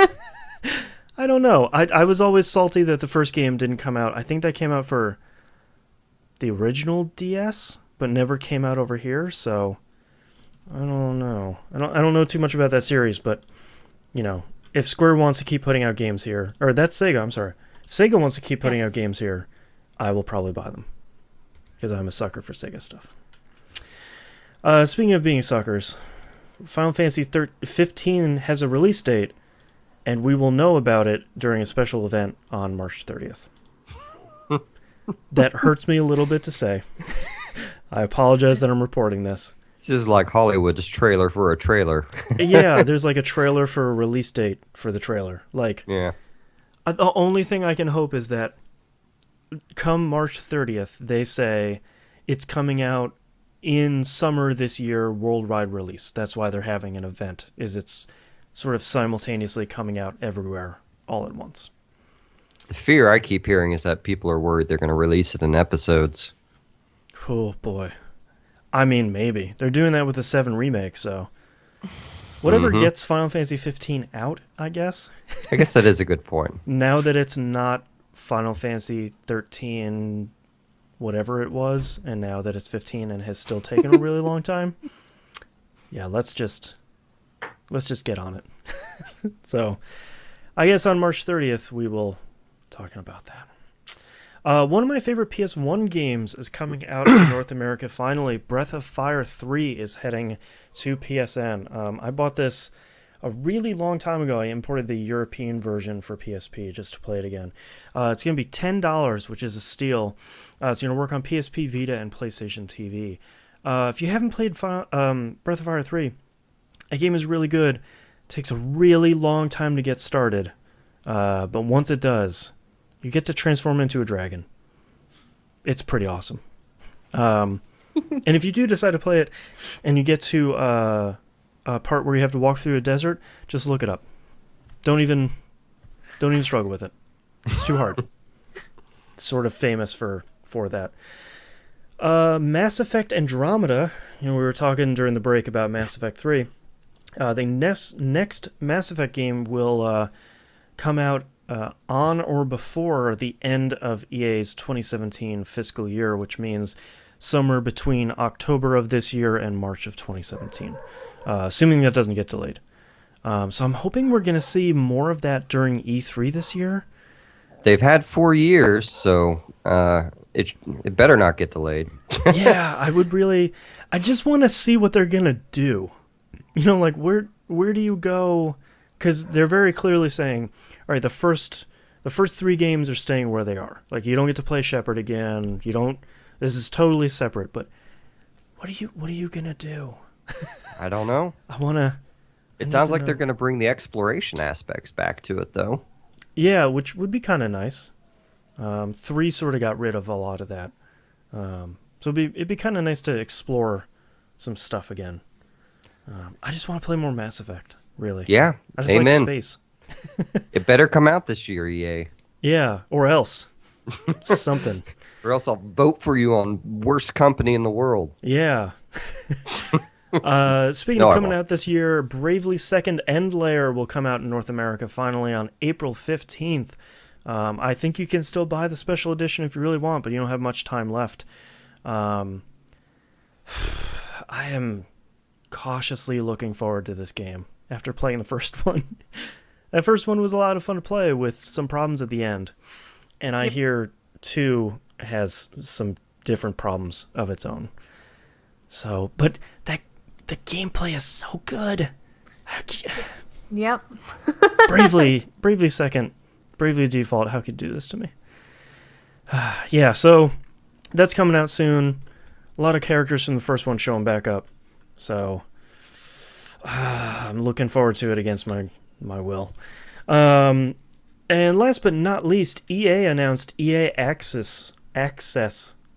[SPEAKER 1] I don't know. I was always salty that the first game didn't come out. I think that came out for the original DS, but never came out over here, so I don't know. I don't know too much about that series, but you know, if Square wants to keep putting out games here, or that's Sega, I'm sorry. If Sega wants to keep putting out games here, I will probably buy them, because I'm a sucker for Sega stuff. Speaking of being suckers, Final Fantasy 15 has a release date, and we will know about it during a special event on March 30th. That hurts me a little bit to say. I apologize that I'm reporting this.
[SPEAKER 2] This is like Hollywood's trailer for a trailer.
[SPEAKER 1] Yeah, there's like a trailer for a release date for the trailer. Like,
[SPEAKER 2] yeah.
[SPEAKER 1] The only thing I can hope is that come March 30th, they say it's coming out in summer this year, worldwide release. That's why they're having an event, is it's sort of simultaneously coming out everywhere all at once.
[SPEAKER 2] The fear I keep hearing is that people are worried they're going to release it in episodes.
[SPEAKER 1] Oh, boy. I mean, maybe. They're doing that with the 7 remake, so whatever gets Final Fantasy 15 out, I guess.
[SPEAKER 2] I guess that is a good point.
[SPEAKER 1] Now that it's not Final Fantasy 13, whatever it was, and now that it's 15 and has still taken a really long time, yeah, let's just get on it. So, I guess on March 30th we will be talking about that. One of my favorite PS1 games is coming out in North America finally. Breath of Fire 3 is heading to PSN. I bought this a really long time ago. I imported the European version for PSP just to play it again. It's going to be $10, which is a steal. It's going to work on PSP, Vita, and PlayStation TV. If you haven't played Breath of Fire 3, that game is really good. It takes a really long time to get started. But once it does, you get to transform into a dragon. It's pretty awesome. And if you do decide to play it and you get to a part where you have to walk through a desert, just look it up. Don't even struggle with it. It's too hard. It's sort of famous for that. Mass Effect Andromeda. We were talking during the break about Mass Effect 3. The next Mass Effect game will come out on or before the end of EA's 2017 fiscal year, which means somewhere between October of this year and March of 2017, assuming that doesn't get delayed. So I'm hoping we're going to see more of that during E3 this year.
[SPEAKER 2] They've had 4 years, so it better not get delayed.
[SPEAKER 1] Yeah, I just want to see what they're going to do. Like where do you go? Because they're very clearly saying, all right, the first 3 games are staying where they are. Like, you don't get to play Shepard again. This is totally separate. But what are you gonna do?
[SPEAKER 2] I don't know. It sounds like they're gonna bring the exploration aspects back to it, though.
[SPEAKER 1] Yeah, which would be kind of nice. 3 sort of got rid of a lot of that. So it'd be kind of nice to explore some stuff again. I just want to play more Mass Effect, really.
[SPEAKER 2] Yeah,
[SPEAKER 1] I just like space.
[SPEAKER 2] It better come out this year, EA.
[SPEAKER 1] Yeah, or else. Something.
[SPEAKER 2] Or else I'll vote for you on worst company in the world.
[SPEAKER 1] Yeah. Speaking of coming out this year, Bravely Second End Layer will come out in North America finally on April 15th. I think you can still buy the special edition if you really want, but you don't have much time left. I am cautiously looking forward to this game after playing the first one. That first one was a lot of fun to play with some problems at the end. And I hear 2 has some different problems of its own. So, but the gameplay is so good.
[SPEAKER 3] Yep.
[SPEAKER 1] Bravely second, Bravely Default, how could you do this to me? Yeah, so that's coming out soon. A lot of characters from the first one showing back up. So, I'm looking forward to it against my will. And last but not least, EA announced EA Access.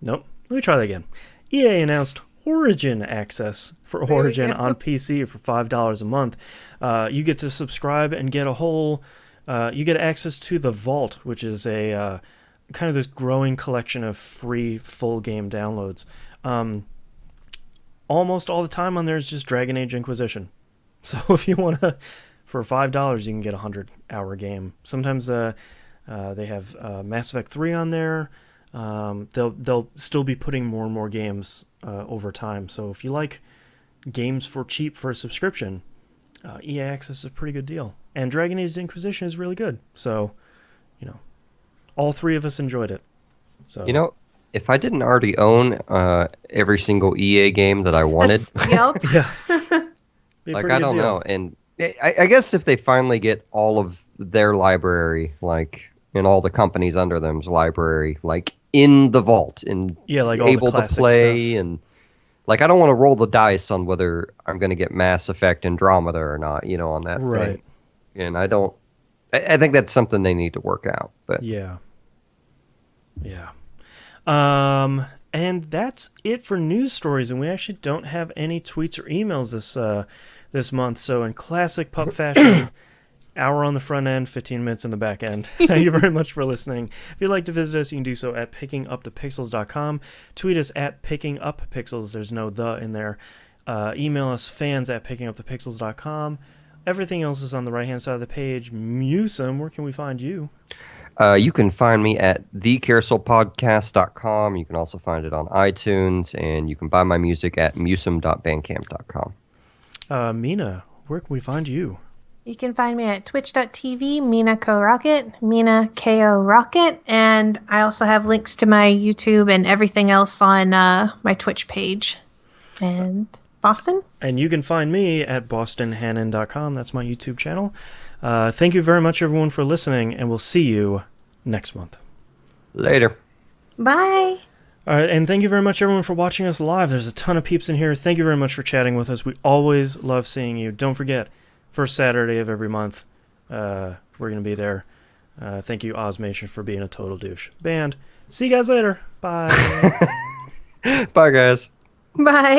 [SPEAKER 1] Nope, let me try that again. EA announced Origin Access for Origin on PC for $5 a month. You get to subscribe and get you get access to the Vault, which is a kind of this growing collection of free full game downloads. Almost all the time on there is just Dragon Age Inquisition. So if you want to, for $5, you can get a 100-hour game. Sometimes they have Mass Effect 3 on there. They'll still be putting more and more games over time. So if you like games for cheap for a subscription, EA Access is a pretty good deal. And Dragon Age Inquisition is really good. So, all 3 of us enjoyed it. So
[SPEAKER 2] if I didn't already own every single EA game that I wanted,
[SPEAKER 3] Yep.
[SPEAKER 1] yeah,
[SPEAKER 2] like I don't know. And I guess if they finally get all of their library, like in all the companies under them's library, like in the vault and
[SPEAKER 1] like all
[SPEAKER 2] able
[SPEAKER 1] the
[SPEAKER 2] to play
[SPEAKER 1] stuff.
[SPEAKER 2] and like I don't want to roll the dice on whether I'm going to get Mass Effect Andromeda or not, on that
[SPEAKER 1] Right.
[SPEAKER 2] thing. And I think that's something they need to work out. But
[SPEAKER 1] Yeah. And that's it for news stories, and we actually don't have any tweets or emails this month. So in classic PUP fashion, hour on the front end, 15 minutes in the back end. Thank you very much for listening. If you'd like to visit us, you can do so at pickingupthepixels.com. Tweet us at pickingupPixels. There's no the in there. Email us fans at pickingupthepixels.com. Everything else is on the right-hand side of the page. Musum, where can we find you?
[SPEAKER 2] You can find me at thecarouselpodcast.com. You can also find it on iTunes, and you can buy my music at musum.bandcamp.com.
[SPEAKER 1] Mina, where can we find you?
[SPEAKER 3] You can find me at twitch.tv, Mina Ko Rocket, Mina KO Rocket, and I also have links to my YouTube and everything else on my Twitch page. And Boston?
[SPEAKER 1] And you can find me at bostonhannon.com. That's my YouTube channel. Thank you very much, everyone, for listening, and we'll see you next month.
[SPEAKER 2] Later.
[SPEAKER 3] Bye.
[SPEAKER 1] All right, and thank you very much, everyone, for watching us live. There's a ton of peeps in here. Thank you very much for chatting with us. We always love seeing you. Don't forget, first Saturday of every month, we're going to be there. Thank you, Ozmation, for being a total douche. Band. See you guys later. Bye.
[SPEAKER 2] Bye, guys.
[SPEAKER 3] Bye.